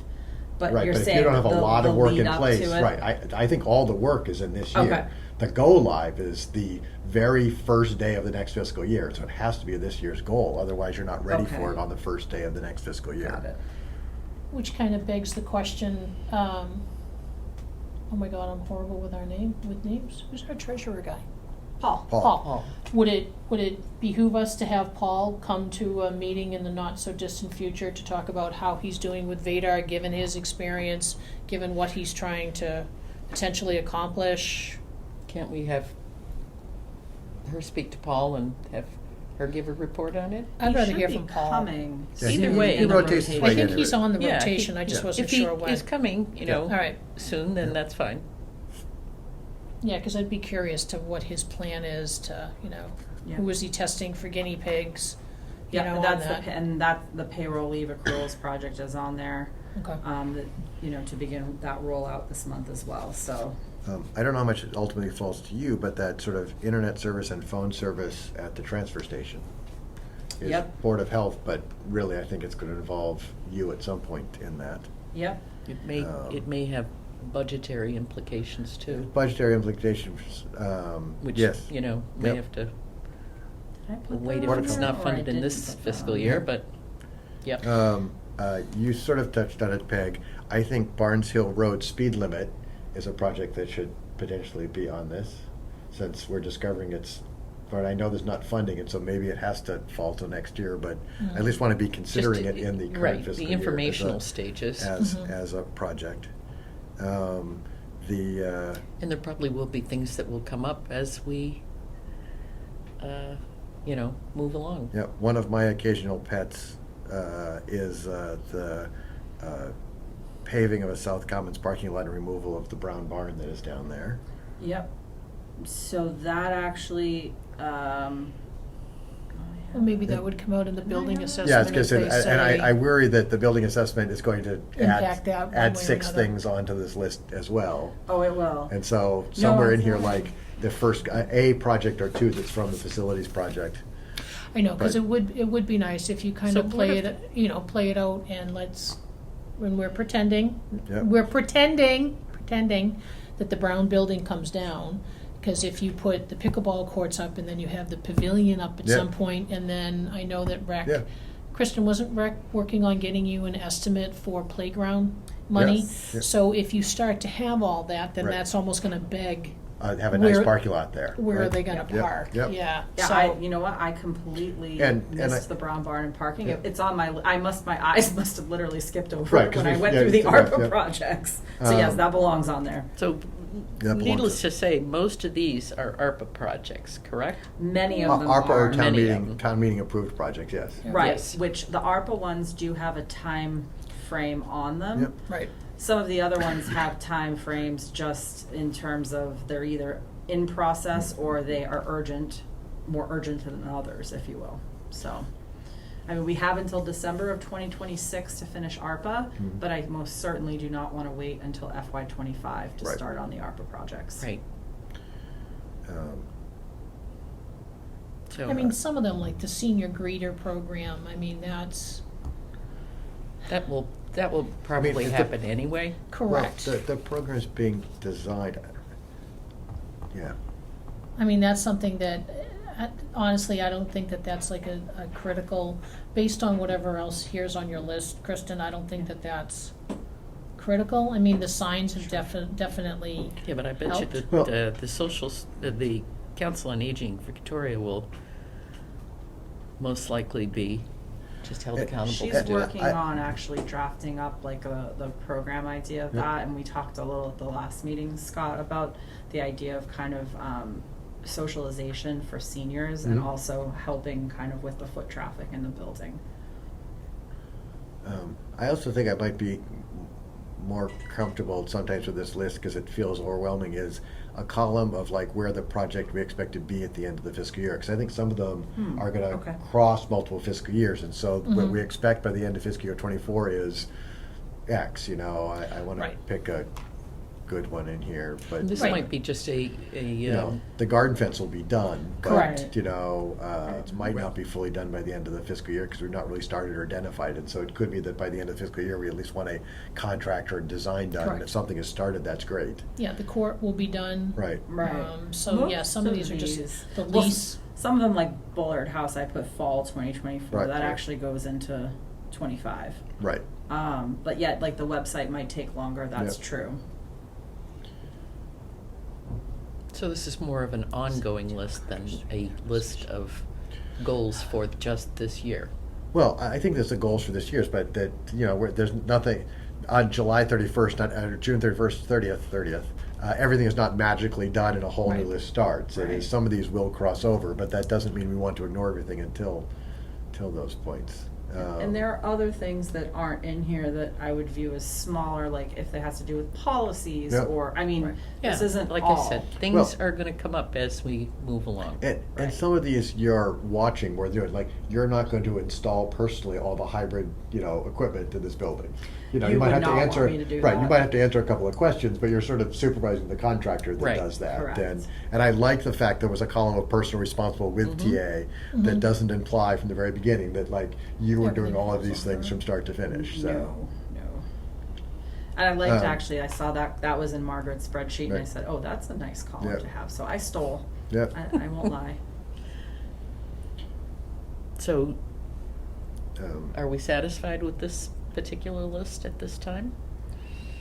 But Right, you're but if saying you don't have a the- lot the of work lead in up place, to it? right, I think all the work is in this year. Okay. The go live is the very first day of the next fiscal year, so it has to be this year's goal, otherwise you're not ready for Okay. it on the first day of the next fiscal year. Got it. Which kind of begs the question, oh my God, I'm horrible with names. Who's our treasurer guy? Paul. Paul. Would it behoove us to have Paul come to a meeting in the not-so-distant future to talk about how he's doing with Vadar, given his experience, given what he's trying to potentially accomplish? Can't we have her speak to Paul and have her give a report on it? I'd He rather should hear be from Paul. coming Yeah, Either soon way. in He the rotates his rotation. way I think into he's it. on the Yeah, rotation, I just wasn't sure If when. he is coming, you know, All right, soon, then Yeah. that's fine. yeah, because I'd be curious to what his plan is to, Yeah. who is he testing for guinea pigs? you Yeah, know, that's on that. and that the payroll leave accruals project is on there. Okay. That, you know, to begin that rollout this month as well. So I don't know how much it ultimately falls to you, but that sort of internet service and phone service at the transfer station is Yep. Board of Health, but really I think it's going to involve you at some point in that. yep. It may have budgetary implications too, Budgetary implications, which, yes. you know, may Yep. have to Did I put wait that if on it's there, not or I funded in didn't this put that fiscal on year, there? but, yep. You sort of touched on it, Peg. I think Barnes Hill Road speed limit is a project that should potentially be on this, since we're discovering but I know there's not funding, and so maybe it has to fall till next year, but I at least want to be considering Just, it in the current right, fiscal the year. informational stages. As a project. And there probably will be things that will come up as we, you know, move along. Yeah, one of my occasional pets is the paving of a South Commons parking lot and removal of the brown barn that is down there. Yep. So that actually. Well, maybe that would come out in the building assessment. Yeah, I was going if to they say, and I say- worry that the building assessment is going to Impact that one way add or 6 another. things onto this list as well. Oh, it will. And so No, somewhere in it's here, not. like the first, a project or two that's from the facilities project. I know, because But- it would be nice if you kind So of what play if- it, you know, play it out and when we're pretending, Yep. we're pretending that the brown building comes down. Because if you put the pickleball courts up and then you have the pavilion up at Yeah. some point, and then I know that Yeah. Kristen, wasn't Rec working on getting you an estimate for playground money? Yes. Yeah. So if you start to have all that, then Right. that's almost gonna beg, Have a nice Where- parking lot there. where are right? they gonna Yep. park? Yep. Yeah, Yeah, so. you know what? I completely And missed I- the brown barn and parking. Yeah. It's on my. my eyes must have literally skipped over Right, it 'cause when I we- went yeah, through the yeah, ARPA yeah. projects. So yes, that belongs on there. So, That belongs needless to- to say, most of these are ARPA projects, correct? Many of them ARPA are. or Many of them. town meeting approved projects, yes. Right, Yes. which the ARPA ones do have a time frame on them. Yep. Right. Some of the other ones have time frames just in terms of they're either in process or they are urgent, more urgent than others, if you will. So, I mean, we have until December of 2026 to finish ARPA, Mhm. but I most certainly do not want to wait until FY25 to Right. start on the ARPA projects. Right. Um, So, I mean, some of them, like the senior greeter program, I mean, that's that will probably if the- happen anyway. correct. Well, the program's being designed, yeah. I mean, that's something that, honestly, I don't think that that's like a critical, based on whatever else here's on your list, Kristen, I don't think that that's critical. I mean, the signs have definitely, Yeah, but I bet you Helped. that Well- the Council on Aging, Victoria, will most likely be just held accountable She's to do it. working on actually drafting up like the program idea of Yeah. that, and we talked a little at the last meeting, Scott, about the idea of kind of socialization for seniors and Mhm. also helping kind of with the foot traffic in the building. I also think I might be more comfortable sometimes with this list because it feels overwhelming is a column of like where the project we expect to be at the end of the fiscal year. Because I think some of them are going to okay. cross multiple fiscal years. And so what Mhm. we expect by the end of fiscal year 24 is X, you know, I want to Right. pick a good one in here, but This Right. might be just a you know, the garden fence will be done, but Correct. you know, it might not be fully done by the end of the fiscal year because we've not really started or identified it. So it could be that by the end of the fiscal year, we at least want a contractor and design done. And Correct. if something is started, that's great. yeah, the court will be done. Right. So, yeah, some of these are just the lease. Some of them, like Bullard House, I put fall 2024. Right. That Right. actually goes into 25. Right. But yet, like the website might take longer. That's Yep. true. So this is more of an ongoing list than a list of goals for just this year. Well, I think that's the goals for this year's, but that, you know, there's nothing on July 31st, June 31st, 30th. Everything is not magically done and a whole new Right. list starts. It Right. is, some of these will cross over, but that doesn't mean we want to ignore everything until those points. And there are other things that aren't in here that I would view as smaller, like if it has to do with policies Yep. or, I mean, this Yeah, isn't like all. I said, things Well- are going to come up as we move along. And Right. some of these you're watching where they're doing, like, you're not going to install personally all the hybrid, equipment in this building. You You might would have to not want answer, me to do right, you that. might have to answer a couple of questions, but you're sort of supervising the contractor that Right. does that. Correct. And I like the fact there was a column of personal responsible with TA that doesn't imply from the very beginning that, like, you were doing all of these things from start to finish, so. No. And I liked, Um, actually, I saw that was in Margaret's spreadsheet, and I Right. said, oh, that's a nice column Yep. to have, so I stole. Yep. I won't lie. So Um, are we satisfied with this particular list at this time?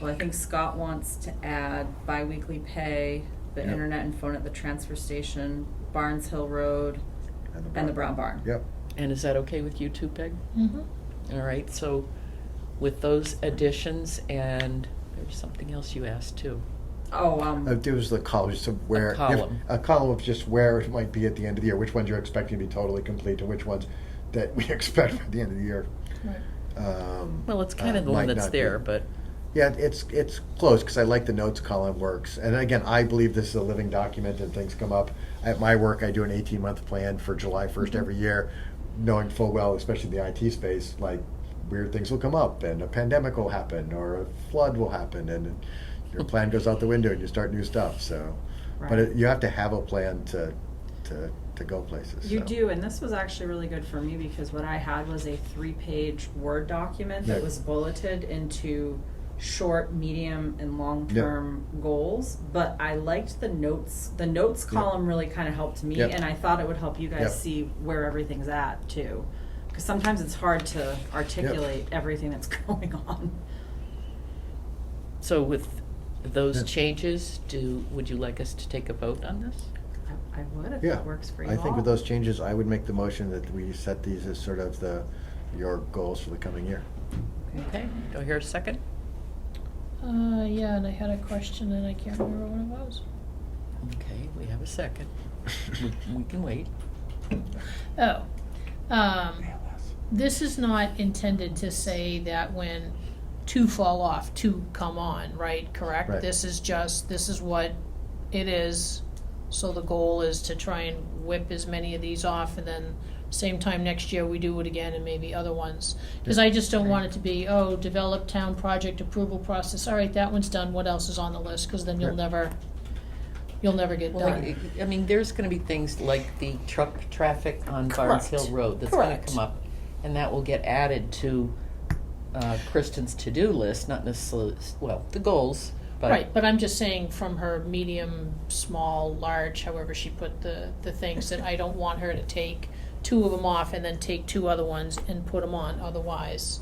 Well, I think Scott wants to add biweekly pay, the Yep. internet and phone at the transfer station, Barnes Hill Road, and the Brown Barn. Yep. And is that okay with you too, Peg? Mm-hmm. All right, so with those additions, and there's something else you asked too. Oh, There was the column, just of where. if- column. A column of just where it might be at the end of the year, which ones you're expecting to be totally complete, and which ones that we expect at the end of the year. Right. Well, it's kind of the one might that's not be. there, but Yeah, it's close, because I like the notes column works. And again, I believe this is a living document and things come up. At my work, I do an 18-month plan for July 1st every year, knowing full well, especially in the IT space, like weird things will come up and a pandemic will happen or a flood will happen and your plan goes out the window and you start new stuff, so. But Right. you have to have a plan to go places. you so. do, and this was actually really good for me because what I had was a 3-page Word document that Yeah. was bulleted into short, medium, and long-term goals, but I liked the notes. The notes Yeah. column really kind of helped me, Yep. and I thought it would help you guys Yep. see where everything's at too. Because sometimes it's hard to articulate everything that's going on. so with those Yeah. changes, would you like us to take a vote on this? I would if Yeah, that works for you I think all. with those changes, I would make the motion that we set these as sort of your goals for the coming year. Okay, do I hear a second? Yeah, and I had a question and I can't remember what it was. Okay, we have a second. We can wait. Oh, this is not intended to say that when two fall off, two come on, right? Correct? Right. This is what it is. So the goal is to try and whip as many of these off, and then same time next year we do it again and maybe other ones. Because I just don't want it to be, develop town project approval process. All right, that one's done. What else is on the list? Because then you'll Right. never get Well, done. I mean, there's gonna be things like the truck traffic on Barnes Hill Correct. Road that's gonna Correct. come up. And that will get added to Kristen's to-do list, not necessarily, well, the goals, but. Right, but I'm just saying from her medium, small, large, however she put the things, that I don't want her to take two of them off and then take two other ones and put them on, otherwise.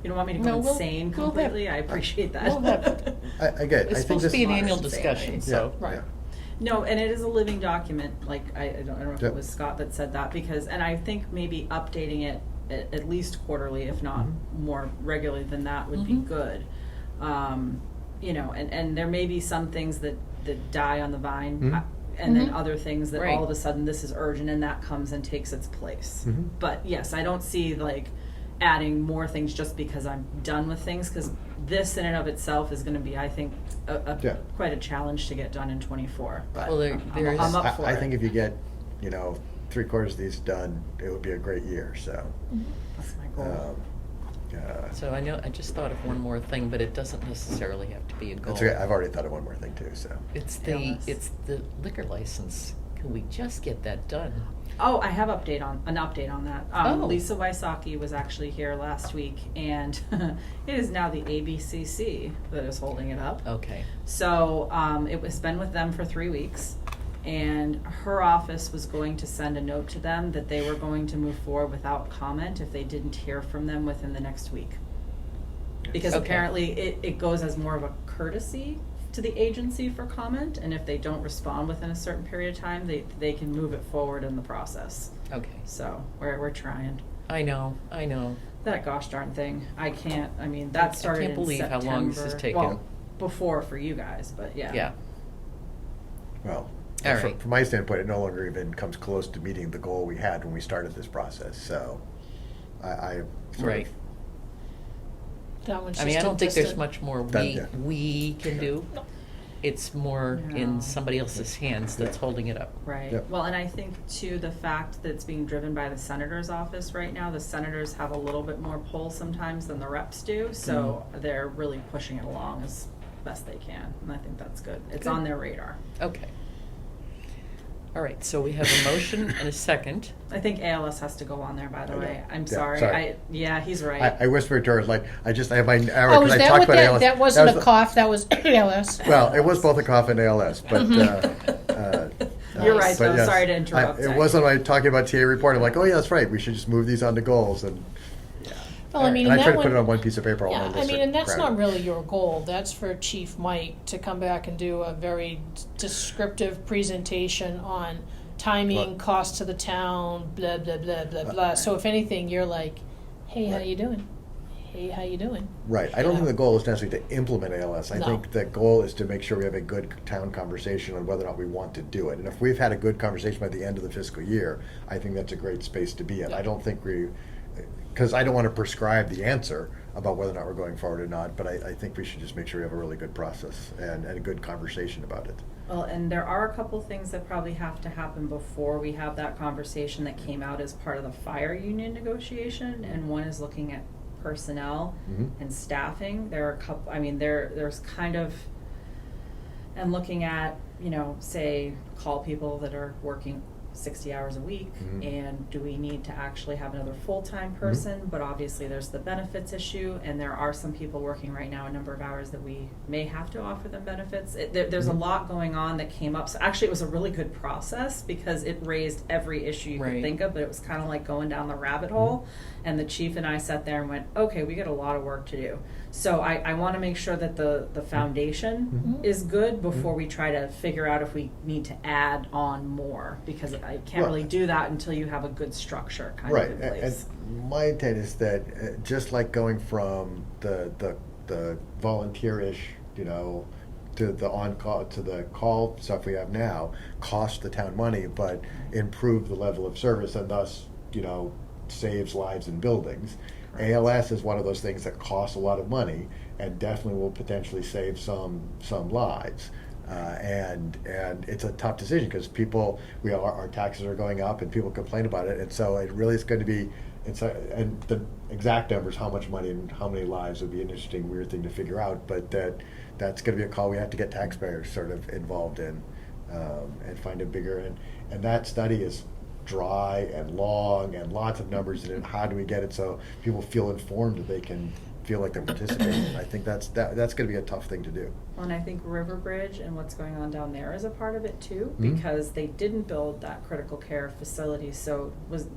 You don't want me to No, go we'll- insane we'll have- completely? I appreciate that. we'll have- I get. It's I think supposed to this be an annual Modern discussion, insanity. so. Right. Yeah. No, and it is a living document, like, I don't know if Yep. it was Scott that said that, because, and I think maybe updating it at least quarterly, if not more regularly than that, would be Mhm. good. And there may be some things that die on the vine, Mhm. and then Mhm. other things that Right. all of a sudden this is urgent and that comes and takes its place. Mhm. But yes, I don't see like adding more things just because I'm done with things, because this in and of itself is going to be, I think, Yeah. quite a challenge to get done in 24. But Well, there I'm is- up for I it. think if you get, 3/4 of these done, it would be a great year, so. That's my goal. So I just thought of one more thing, but it doesn't neccidentally have to be a goal. That's okay. I've already thought of one more thing too, so. It's Illness. it's the liquor license. Can we just get that done? Oh, I have an update on that. Oh. Lisa Wysocki was actually here last week, and it is now the ABCC that is holding it up. Okay. So it was been with them for 3 weeks, and her office was going to send a note to them that they were going to move forward without comment if they didn't hear from them within the next week. Because Okay. apparently it goes as more of a courtesy to the agency for comment, and if they don't respond within a certain period of time, they can move it forward in the process. Okay. So we're trying. I know. That gosh darn thing. That started can't in believe how September. long this has taken. Well, before for you guys, but yeah. Yeah. Well, All from, right. from my standpoint, it no longer even comes close to meeting the goal we had when we started this process, so. I sort Right. of, That one's I mean, just I a don't think there's distant- much more That- we, yeah. we can do. No. It's more No. in somebody else's hands that's holding it up. Right. Yep. Well, and I think too, the fact that it's being driven by the senator's office right now, the senators have a little bit more pull sometimes than the reps do, so they're really pushing it along as best they can, and I think that's good. It's Good. on their radar. Okay. All right, so we have a motion and a second. I think ALS has to go on there, by the I know. way. I'm Yeah, sorry. sorry. Yeah, he's right. I whispered to her, like, I have my arrow, Oh, because is I that talked what about that, ALS. that wasn't was a the- cough, that was ALS? Well, it was both a cough and ALS, but. You're right, but though. yes, Sorry to interrupt. It wasn't like talking about TA report. I'm like, oh yeah, that's right. We should just move these on to goals, and Well, I mean, and and I tried that to put it one, on one piece of paper. yeah, on I this mean, and that's crowd. not really your goal. That's for Chief Mike to come back and do a very descriptive presentation on timing, Well- cost to the town, blah, blah, blah, blah, blah. So if anything, you're like, hey, how Right. you doing? Hey, how you doing? Right. I don't think the goal is necessarily to implement ALS. I No. think the goal is to make sure we have a good town conversation on whether or not we want to do it. And if we've had a good conversation by the end of the fiscal year, I think that's a great space to be in. Yeah. I don't think because I don't want to prescribe the answer about whether or not we're going forward or not, but I think we should just make sure we have a really good process and a good conversation about it. Well, and there are a couple things that probably have to happen before we have that conversation that came out as part of the fire union negotiation, and one is looking at personnel Mhm. and staffing. There are a couple, I mean, there's kind of, and looking at, say, call people that are working 60 hours a week, Mhm. and do we need to actually have another full-time person? But obviously there's the benefits issue, and there are some people working right now a number of hours that we may have to offer them benefits. There's a Mhm. lot going on that came up. So actually it was a really good process because it raised every issue you Right. could think of, but it was kind of like going down the rabbit hole. And the chief and I sat there and went, okay, we got a lot of work to do. So I want to make sure that the foundation Mhm. is good before we try to figure out if we need to add on more, because I can't Well- really do that until you have a good structure kind Right, of in and place. my intent is that just like going from the volunteer-ish, to the on-call, to the call stuff we have now, cost the town money, but improve the level of service and thus, saves lives in buildings. Correct. ALS is one of those things that costs a lot of money and definitely will potentially save some lives. And it's a tough decision because our taxes are going up and people complain about it, and so it really is going to be. And the exact numbers, how much money and how many lives, would be an interesting, weird thing to figure out. But that's going to be a call we have to get taxpayers sort of involved in, and find a bigger and that study is dry and long and lots of numbers in it. How do we get it so people feel informed that they can feel like they're participating? I think that's going to be a tough thing to do. Well, and I think Riverbridge and what's going on down there is a part of it too, Mhm. because they didn't build that critical care facility. So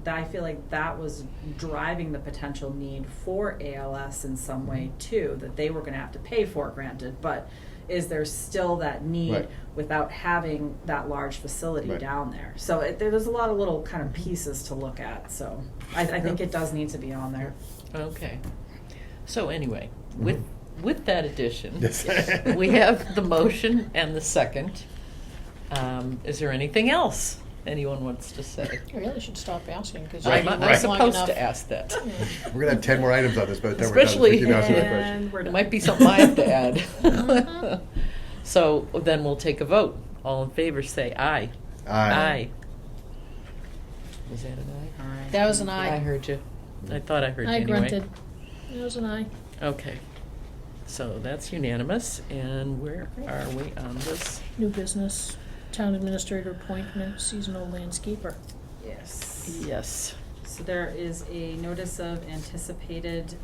I feel like that was driving the potential need for ALS in some way too, that they were going to have to pay for, granted, but is there still that need Right. without having that large facility Right. down there? So there's a lot of little kind of pieces to look at. So I think it does need to be on there. Okay. So anyway, with that addition, Yes. we have the motion and the second. Is there anything else anyone wants to say? I really should stop asking because Right, you're I'm right. supposed to ask that. We're going to have 10 more items on this, but then Especially- we're done. We keep asking that question. And we're It done. might be something I have to add. Mhm. So then we'll take a vote. All in favor, say aye. Aye. Was that an aye? All right. That was an I aye. heard you. I thought I heard you I anyway. grunted. That was an aye. Okay. So that's unanimous. And where are we on this? New business, town administrator appointment, seasonal landscaper. Yes. Yes. So there is a notice of anticipated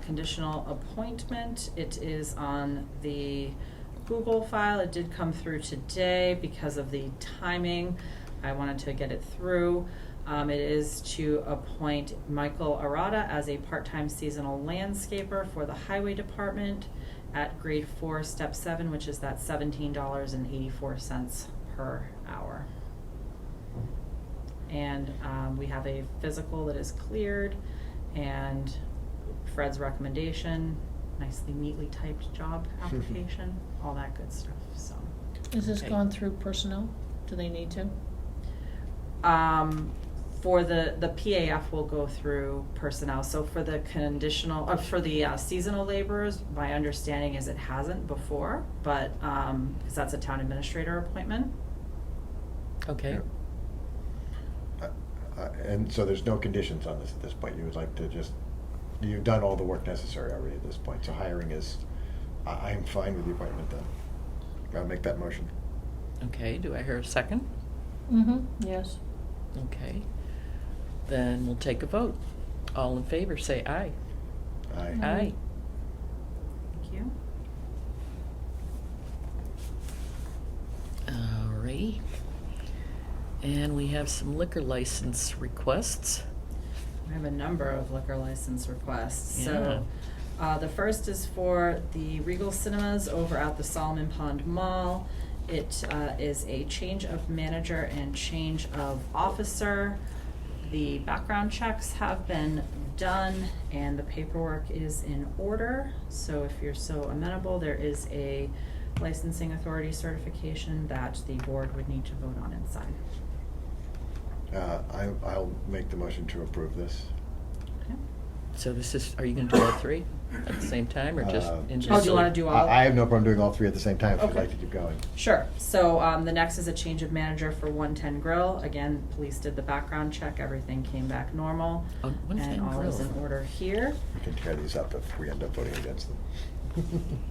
conditional appointment. It is on the Google file. It did come through today because of the timing. I wanted to get it through. It is to appoint Michael Arata as a part-time seasonal landscaper for the highway department at grade 4, step 7, which is that $17.84 per hour. And we have a physical that is cleared, and Fred's recommendation, nicely neatly typed job application, all that good stuff, so. Is this Okay. gone through personnel? Do they need to? For the PAF will go through personnel. So for the conditional, for the seasonal laborers, my understanding is it hasn't before, but, because that's a town administrator appointment. Okay. And so there's no conditions on this at this point. You would like to just, you've done all the work necessary already at this point. So hiring is, I'm fine with the appointment then. I'll make that motion. Okay, do I hear a second? Mm-hmm, yes. Okay. Then we'll take a vote. All in favor, say aye. Aye. Aye. Thank you. Alrighty. And we have some liquor license requests. I have a number of liquor license requests. Yeah. So, the first is for the Regal Cinemas over at the Solomon Pond Mall. It is a change of manager and change of officer. The background checks have been done and the paperwork is in order. So if you're so amenable, there is a licensing authority certification that the board would need to vote on and sign. I'll make the motion to approve this. Okay. So this is, are you gonna do all three at the same time, or just Oh, individually? do you wanna do all? I have no problem doing all three at the same time if you'd Okay. like to keep going. Sure. So the next is a change of manager for 110 Grill. Again, police did the background check. Everything came back normal. Oh, 110 And all is Grill. in order here. We can tear these up if we end up voting against them.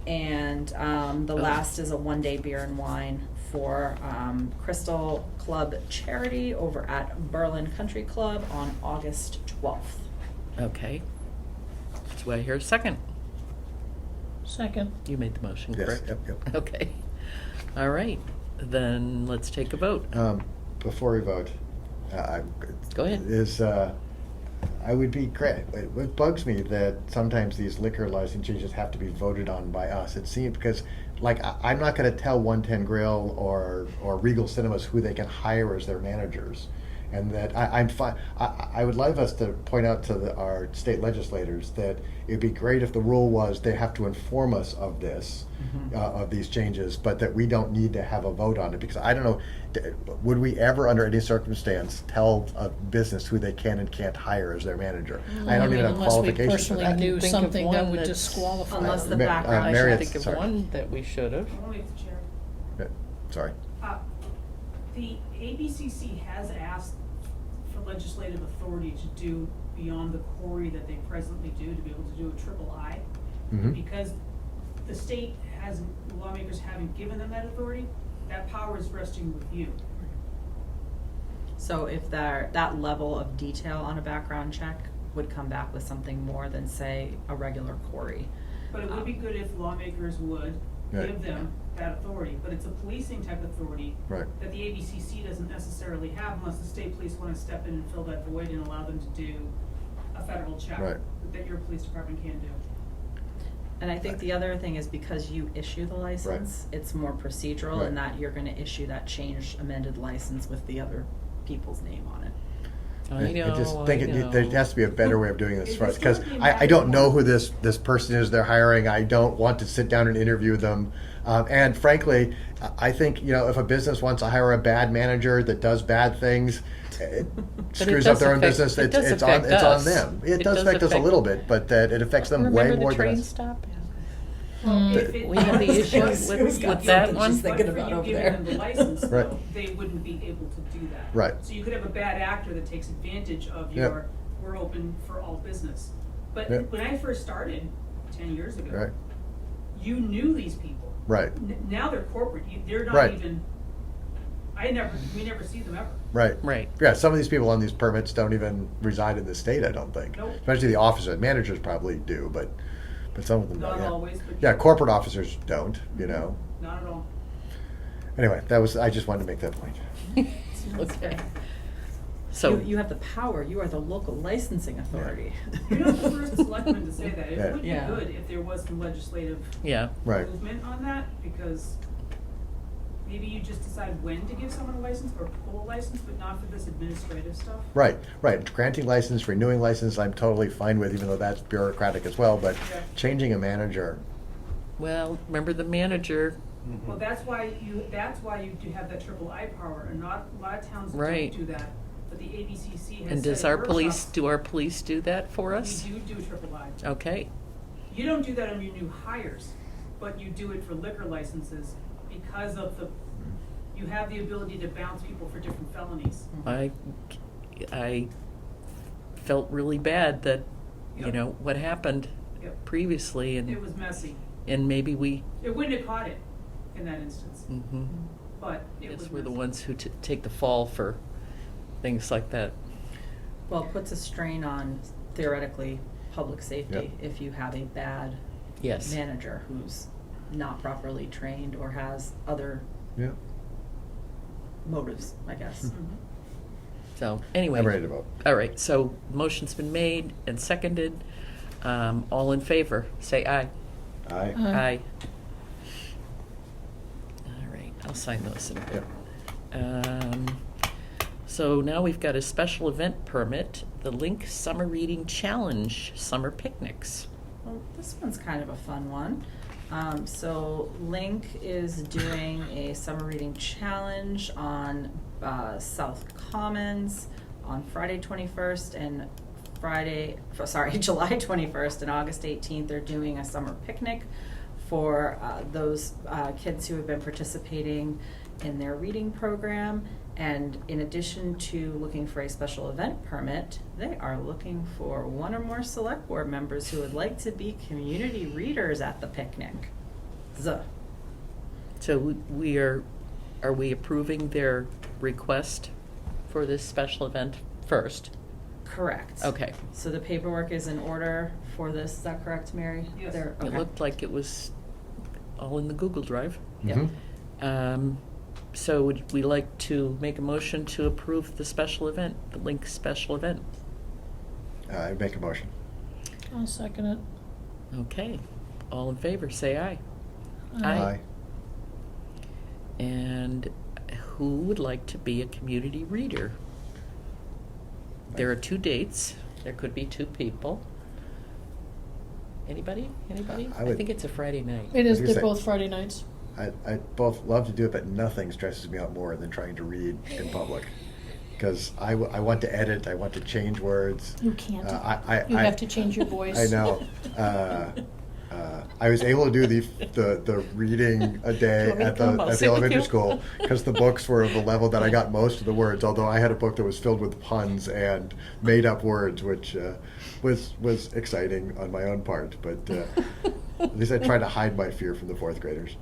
And the last is a one-day beer and wine for Crystal Club Charity over at Berlin Country Club on August 12th. Okay. Do I hear a second? Second. You made the motion, Yes, correct? yep. Okay. All right, then let's take a vote. Before we vote, Go ahead. I would be great. It bugs me that sometimes these liquor license changes have to be voted on by us. It seems because, like, I'm not going to tell 110 Grill or Regal Cinemas who they can hire as their managers, and that I'm fine. I would like us to point out to our state legislators that it'd be great if the rule was they have to inform us of this, of these changes, but that we don't need to have a vote on it, because I don't know, would we ever under any circumstance tell a business who they can and can't hire as their manager? I don't even have qualifications for Unless we that. personally knew think of something that one would that's- disqualify Unless them. the Ma- background I Mary, should it's- think of sorry. one that we should have. Only if the chair. Sorry. The ABCC has asked for legislative authority to do beyond the query that they presently do, to be able to do a triple I. Mhm. Because the state hasn't, lawmakers haven't given them that authority, that power is resting with you. So if that level of detail on a background check would come back with something more than, say, a regular query. But it would be good if lawmakers would Right. give them that authority, but it's a policing type authority Right. that the ABCC doesn't necessarily have unless the state police wanna step in and fill that void and allow them to do a federal check Right. that your police department can do. And I think the other thing is because you issue the license, it's more procedural in Right. that you're gonna issue that changed amended license with the other people's name on it. I know, just think there know. has to be a better way of doing this for us, It's because gonna be I don't know valuable. who this person is they're hiring. I don't want to sit down and interview them. And frankly, I think, if a business wants to hire a bad manager that does bad things, it screws up does their own affect- business. it does It's affect on us. them. It It does does affect us a affect- little bit, but that it affects them way Remember more the than train us. stop? Well, if it- We had the issue with that one. She's thinking But for about you over giving there. them the license, Right. though, they wouldn't be able to do that. Right. So you could have a bad actor that takes advantage of Yep. your, we're open for all business. But Yep. when I first started, 10 years ago, Right. you knew these people. Right. Now they're corporate, they're not Right. even, we never see them ever. Right. Right. Yeah, some of these people on these permits don't even reside in the state, I don't think. Nope. Especially the officers. Managers probably do, but some of them don't. Not yeah. always, but. Yeah, corporate officers don't, Not at all. Anyway, I just wanted to make that point. Okay. So, You have the power, you are the local licensing authority. You're not the first selectman to say that. Yeah. It would be Yeah. good if there was some legislative yeah, Right. movement on that, because maybe you just decide when to give someone a license or pull a license, but not for this administrative stuff. Right. Granting license, renewing license, I'm totally fine with, even though that's bureaucratic as well, but Yeah. changing a manager, well, remember the manager, Well, that's why you do have that triple I power, and not, a lot of towns Right. don't do that. but the ABCC has And does set our up police, workshops. do our police do that for us? We do triple I. Okay, You don't do that on your new hires, but you do it for liquor licenses because of you have the ability to bounce people for different felonies. I felt really bad that, you Yep. know, what happened Yep. previously It and, was messy. and maybe we, It wouldn't have caught it in that instance, mhm, but it was yes, we're the messy. ones who take the fall for things like that. Well, it puts a strain on theoretically public safety if you have a bad Yes. manager who's not properly trained or has other Yeah. motives, I guess. Mhm. So, anyway. I'm ready to vote. All right, so motion's been made and seconded. All in favor, say aye. Aye. Aye. All right, I'll sign those in a bit. Yep. So now we've got a special event permit, the Link Summer Reading Challenge Summer Picnics. Well, this one's kind of a fun one. So Link is doing a summer reading challenge on South Commons on Friday 21st and July 21st and August 18th. They're doing a summer picnic for those kids who have been participating in their reading program. And in addition to looking for a special event permit, they are looking for one or more select board members who would like to be community readers at the picnic. So are we approving their request for this special event first? Correct. Okay. So the paperwork is in order for this, is that correct, Mary? Yes. They're- It okay. looked like it was all in the Google Drive. Yep. Mhm. So would we like to make a motion to approve the special event, the Link special event? I make a motion. I'll second it. Okay, all in favor, say aye. Aye. And who would like to be a community reader? There are 2 dates. There could be 2 people. Anybody? Anybody? I would- think it's a Friday night. It is, I was gonna they're say- both Friday nights. I both love to do it, but nothing stresses me out more than trying to read in public. Because I want to edit, I want to change words. You can't. I You have to change your voice. I know. I was able to do the reading a day You want me to at come? I'll the sit with elementary you. school because the books were of the level that I got most of the words. Although I had a book that was filled with puns and made up words, which was exciting on my own part. But at least I tried to hide my fear from the 4th graders.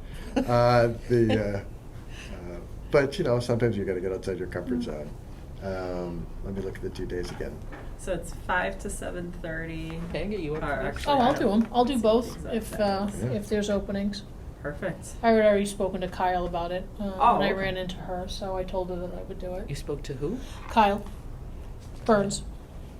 But you know, sometimes you got to get outside your comfort zone. Let me look at the 2 days again. So it's 5 to 7:30. Peggy, you up Or for this? actually, Oh, I I'll don't- do them. I'll do let's both see the if, exact seconds. if there's openings. Perfect. I had already spoken to Kyle about it, Oh, when I okay. ran into her, so I told her that I would do You it. spoke to who? Kyle Burns.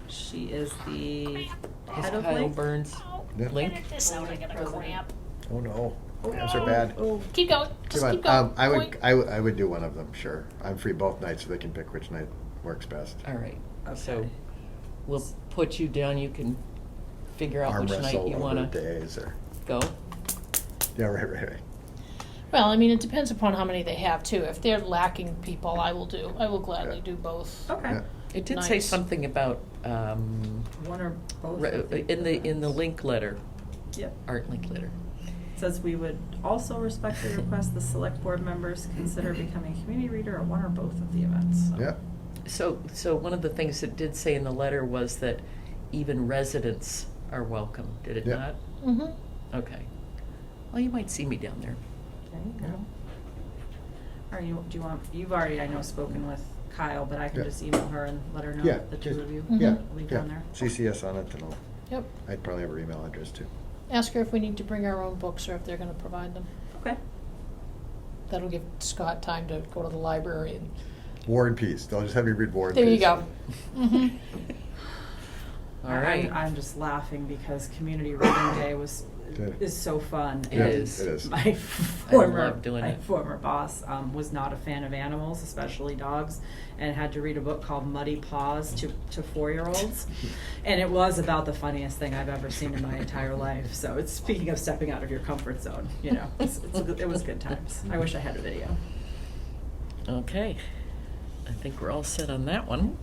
She is the Is head of Kyle Link. Burns Yeah. Link? Edit this out, I got a President. cramp. Oh no, cramps are bad. Keep going, just Come keep on. going. I would do one of them. Sure, I'm free both nights, so they can pick which night works best. All right, so Okay. we'll put you down, you can figure out Arm which night wrestle you over wanna days, or go. yeah, right. Well, I mean, it depends upon how many they have too. If they're lacking people, I will gladly Yeah. do both. Okay. Yeah. It did say Nice. something about, One or both. of in the link letter, Yep. art link letter. Says we would also respectfully request the select board members consider becoming a community reader at one or both of the events. So. Yeah. So one of the things it did say in the letter was that even residents are welcome, did it Yeah. not? Mm-hmm. Okay. Well, you might see me down there. There you go. Do you want, you've already, I know, spoken with Kyle, but I can Yeah. just email her and let her know Yeah, that the two just- of you Mhm. Yeah. will be Yeah. down there. CCS on it, and Yep. I'd probably have her email address too. Ask her if we need to bring our own books or if they're gonna provide them. Okay. That'll give Scott time to go to the library and, War and Peace. They'll just have you read War and there Peace. you go. Mhm. All right. I'm just laughing because Community Reading Day Good. is so fun. It and is. It is. My former, love doing my it. former boss was not a fan of animals, especially dogs, and had to read a book called Muddy Paws to 4-year-olds. And it was about the funniest thing I've ever seen in my entire life. So it's speaking of stepping out of your comfort zone, you know, it was good times. I wish I had a video. Okay. I think we're all set on that one.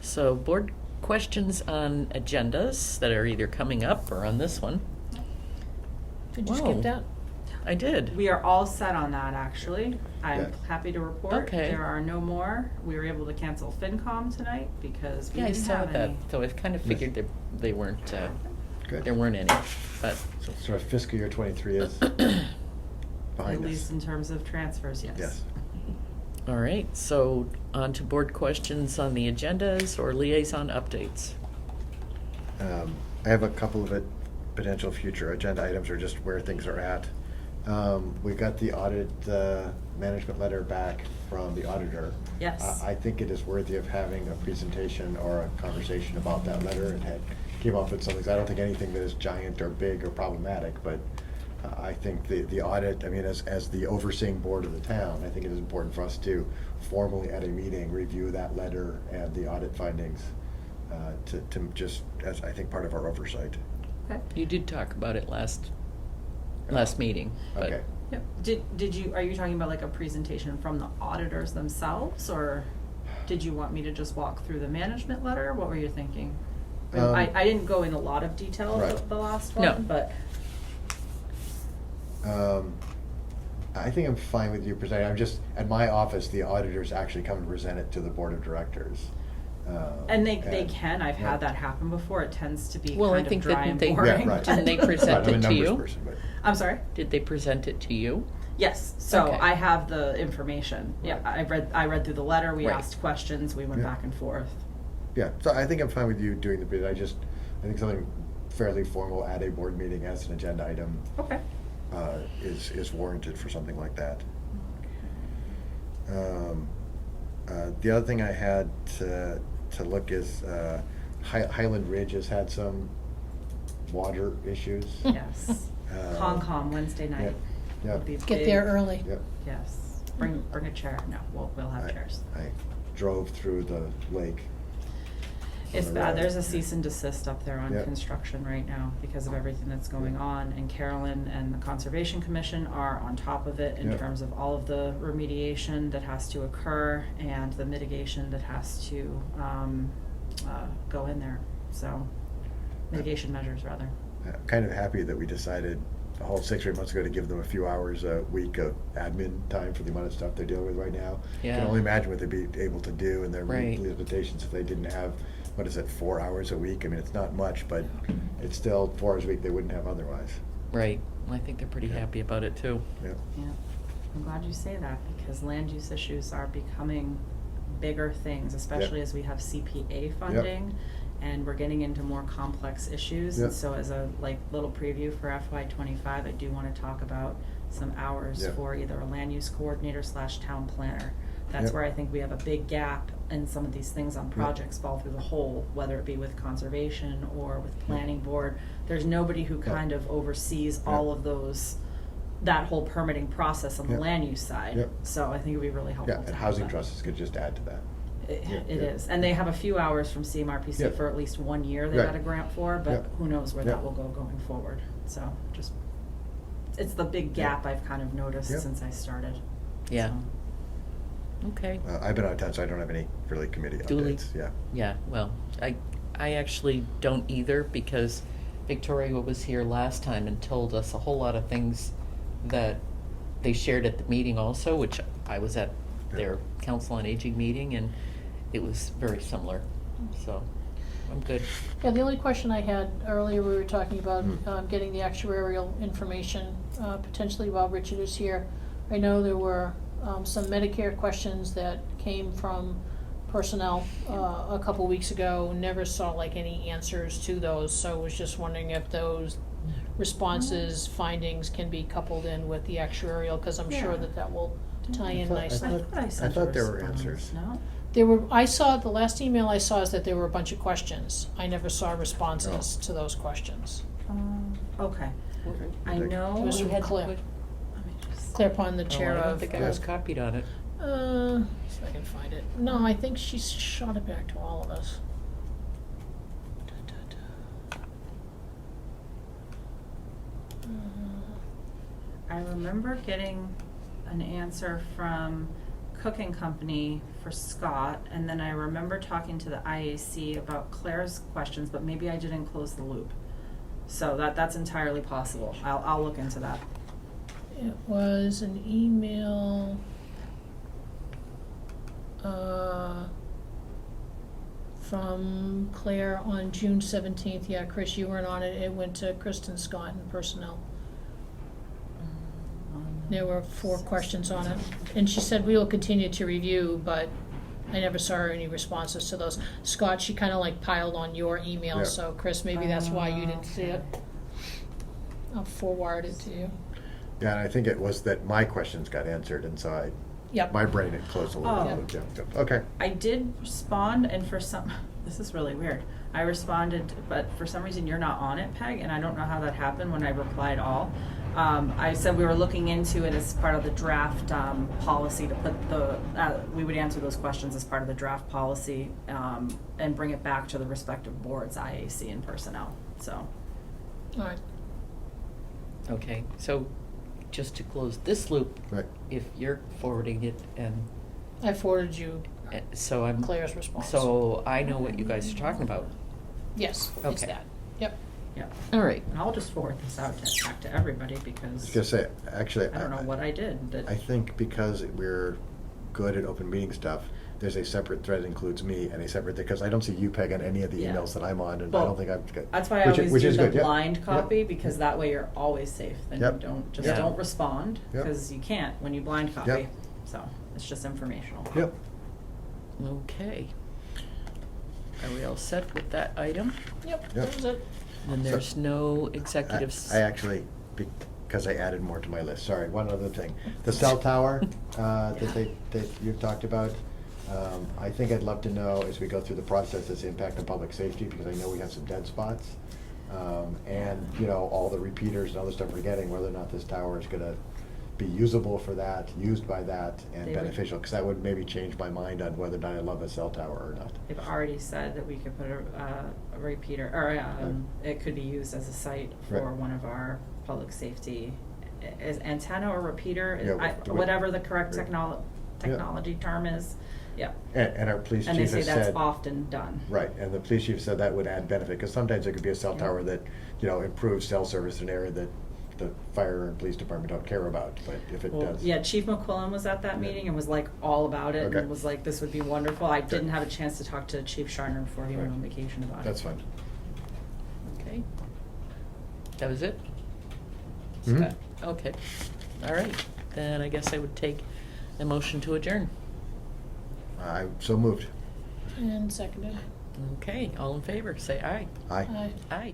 So board questions on agendas that are either coming up or on this one. Did you Whoa. skip that? I did. We are all set on that, actually. I'm Yeah. happy to report. Okay. There are no more. We were able to cancel FinCom tonight because we Yeah, I didn't saw have that. any. So I kind of figured they weren't, Good. there weren't any, but, So sort of fiscal year 23 is At behind least us. in terms of transfers, yes. Yes. all right. So on to board questions on the agendas or liaison updates. I have a couple of potential future agenda items or just where things are at. We got the audit management letter back from the auditor. Yes. I think it is worthy of having a presentation or a conversation about that letter. It had came up with some things. I don't think anything that is giant or big or problematic, but I think the audit, I mean, as the overseeing board of the town, I think it is important for us to formally at a meeting review that letter and the audit findings to just, as I think, part of our oversight. Okay. You did talk about it last meeting, but Okay. Yep. Did you, are you talking about like a presentation from the auditors themselves, or did you want me to just walk through the management letter? What were you thinking? I didn't go in a lot of detail Right. the last No. one, but I think I'm fine with you presenting. I'm just, at my office, the auditors actually come and present it to the board of directors. and they can. I've yeah. had that happen before. It tends to be Well, I kind of think dry didn't and they- boring. Yeah, right. Didn't they present Right, I'm a it to numbers you? person, but- I'm sorry. did they present it to you? Yes, so Okay. I have the information. Yeah, I read through the letter, we Right. asked questions, we went Yeah. back and forth. Yeah, so I think I'm fine with you doing the bid. I think something fairly formal at a board meeting as an agenda item Okay. is warranted for something like that. The other thing I had to look is Highland Ridge has had some water issues. Yes. Um, Concom Wednesday night. Yeah. Would be Get big. there early. Yep. Yes. Bring a chair. No, we'll have chairs. I drove through the lake. It's on the bad. road. There's a cease and desist up there on Yep. construction right now because of everything that's going on. And Carolyn and the Conservation Commission are on top of it in Yep. terms of all of the remediation that has to occur and the mitigation that has to go in there. So, mitigation measures rather. I'm kind of happy that we decided a whole 6 or 8 months ago to give them a few hours a week of admin time for the amount of stuff they're dealing with right now. Yeah. Can only imagine what they'd be able to do in their Right. limitations if they didn't have, 4 hours a week? I mean, it's not much, but it's still 4 hours a week they wouldn't have otherwise. Right. I think they're pretty Yeah. happy about it too. Yeah. Yeah, I'm glad you say that because land use issues are becoming bigger things, especially as we have CPA funding and we're getting into more complex issues. Yep. And so as a little preview for FY25, I do want to talk about some hours Yep. for either a land use coordinator / town planner. That's Yep. where I think we have a big gap in some of these things on projects fall through the hole, whether it be with conservation or with planning board. There's nobody who Yep. kind of oversees Yep. all of those, that whole permitting process on the Yep. land use side. Yep. So I think it'd be really helpful Yeah, to and have housing that. trusts could just add to that. It Yeah, it yeah. is, and they have a few hours from CMRPC Yep. for at least 1 year they Right. got a grant for, but Yep. who knows where Yep. that will go going forward. So just, it's the big gap I've kind of noticed Yep. since I started. Yeah. So. Okay. I've been out of town, so I don't have any really committee Duly. updates. Yeah. Yeah, well, I actually don't either because Victoria was here last time and told us a whole lot of things that they shared at the meeting also, which I was at their Council on Aging meeting and it was very similar. So, I'm good. Yeah, the only question I had earlier, we were talking about Hmm. getting the actuarial information, potentially while Richard is here. I know there were some Medicare questions that came from personnel a couple weeks ago. Never saw like any answers to those, so was just wondering if those responses, findings can be coupled in with the actuarial, because I'm sure Yeah. that will tie in I nicely. I sent a thought there were response, answers. No? There were, I saw, the last email I saw is that there were a bunch of questions. I never saw responses to those questions. Okay. I Okay. know. It was we from had- Claire. let me just- Claire Pond, the chair Oh, I don't of. think I was copied on it. See if I can find it. No, I think she shot it back to all of us. I remember getting an answer from cooking company for Scott, and then I remember talking to the IAC about Claire's questions, but maybe I didn't close the loop. So that's entirely possible. I'll look into that. It was an email, from Claire on June 17th. Yeah, Chris, you weren't on it. It went to Kristen Scott in personnel. There were 4 questions on it. And she said, we will continue to review, but I never saw any responses to those. Scott, she kind of like piled on your email, Yeah. so Chris, maybe that's why you didn't see it. I'll forward it to you. Yeah, and I think it was that my questions got answered, and so Yep. my brain had closed a little Oh. bit. Yeah. Okay. I did respond, and for some, this is really weird. I responded, but for some reason you're not on it, Peg, and I don't know how that happened when I replied all. I said we were looking into it as part of the draft policy to put we would answer those questions as part of the draft policy and bring it back to the respective boards, IAC and personnel. So, All right. Okay, so just to close this loop, Right. if you're forwarding it and, I forwarded you so I'm. Claire's response. So I know what you guys are talking about. Yes, it's Okay. that. Yep. yeah. All right. And I'll just forward this out back to everybody I was because gonna say, actually, I don't know what I did. I think because we're good at open meeting stuff, there's a separate thread that includes me and a separate, because I don't see you, Peg, on any of the Yeah. emails that I'm on, and I Well, don't think I've got. That's why I always which do is the good, yep. blind Yep. copy, because that way you're always safe. Then Yep. you don't, just Yeah. don't respond, Yep. because you can't when you blind copy. Yep. So, it's just informational. Yep. Okay. Are we all set with that item? Yep, Yep. that was it. Then So- there's no executives. I actually, because I added more to my list, sorry, one other thing. The cell tower that you talked about, I think I'd love to know as we go through the process, its impact on public safety, because I know we have some dead spots. And, all the repeaters and other stuff we're getting, whether or not this tower is gonna be usable for that, used by that, and They would- beneficial, because that would maybe change my mind on whether or not I love a cell tower or not. They've already said that we could put a repeater, or it could be used as a site for Right. one of our public safety, is antenna or repeater, Yeah, whatever the correct right. technology term is, yeah. And our police And they chief say has that's said. often done. Right, and the police chief said that would add benefit, because sometimes there could be a cell Yeah. tower that, improves cell service in an area that the fire and police department don't care about, but if it Well, does. yeah, Chief McQuillan was at that Yeah. meeting and was like all about it, Okay. and was like, this would be wonderful. I didn't have a chance to talk to Chief Sharner before he went Right. on vacation about it. That's fine. Okay. That was it? Mhm. Scott? Okay. All right. Then I guess I would take a motion to adjourn. I so moved. And seconded. Okay, all in favor, say aye. Aye. Aye. Aye.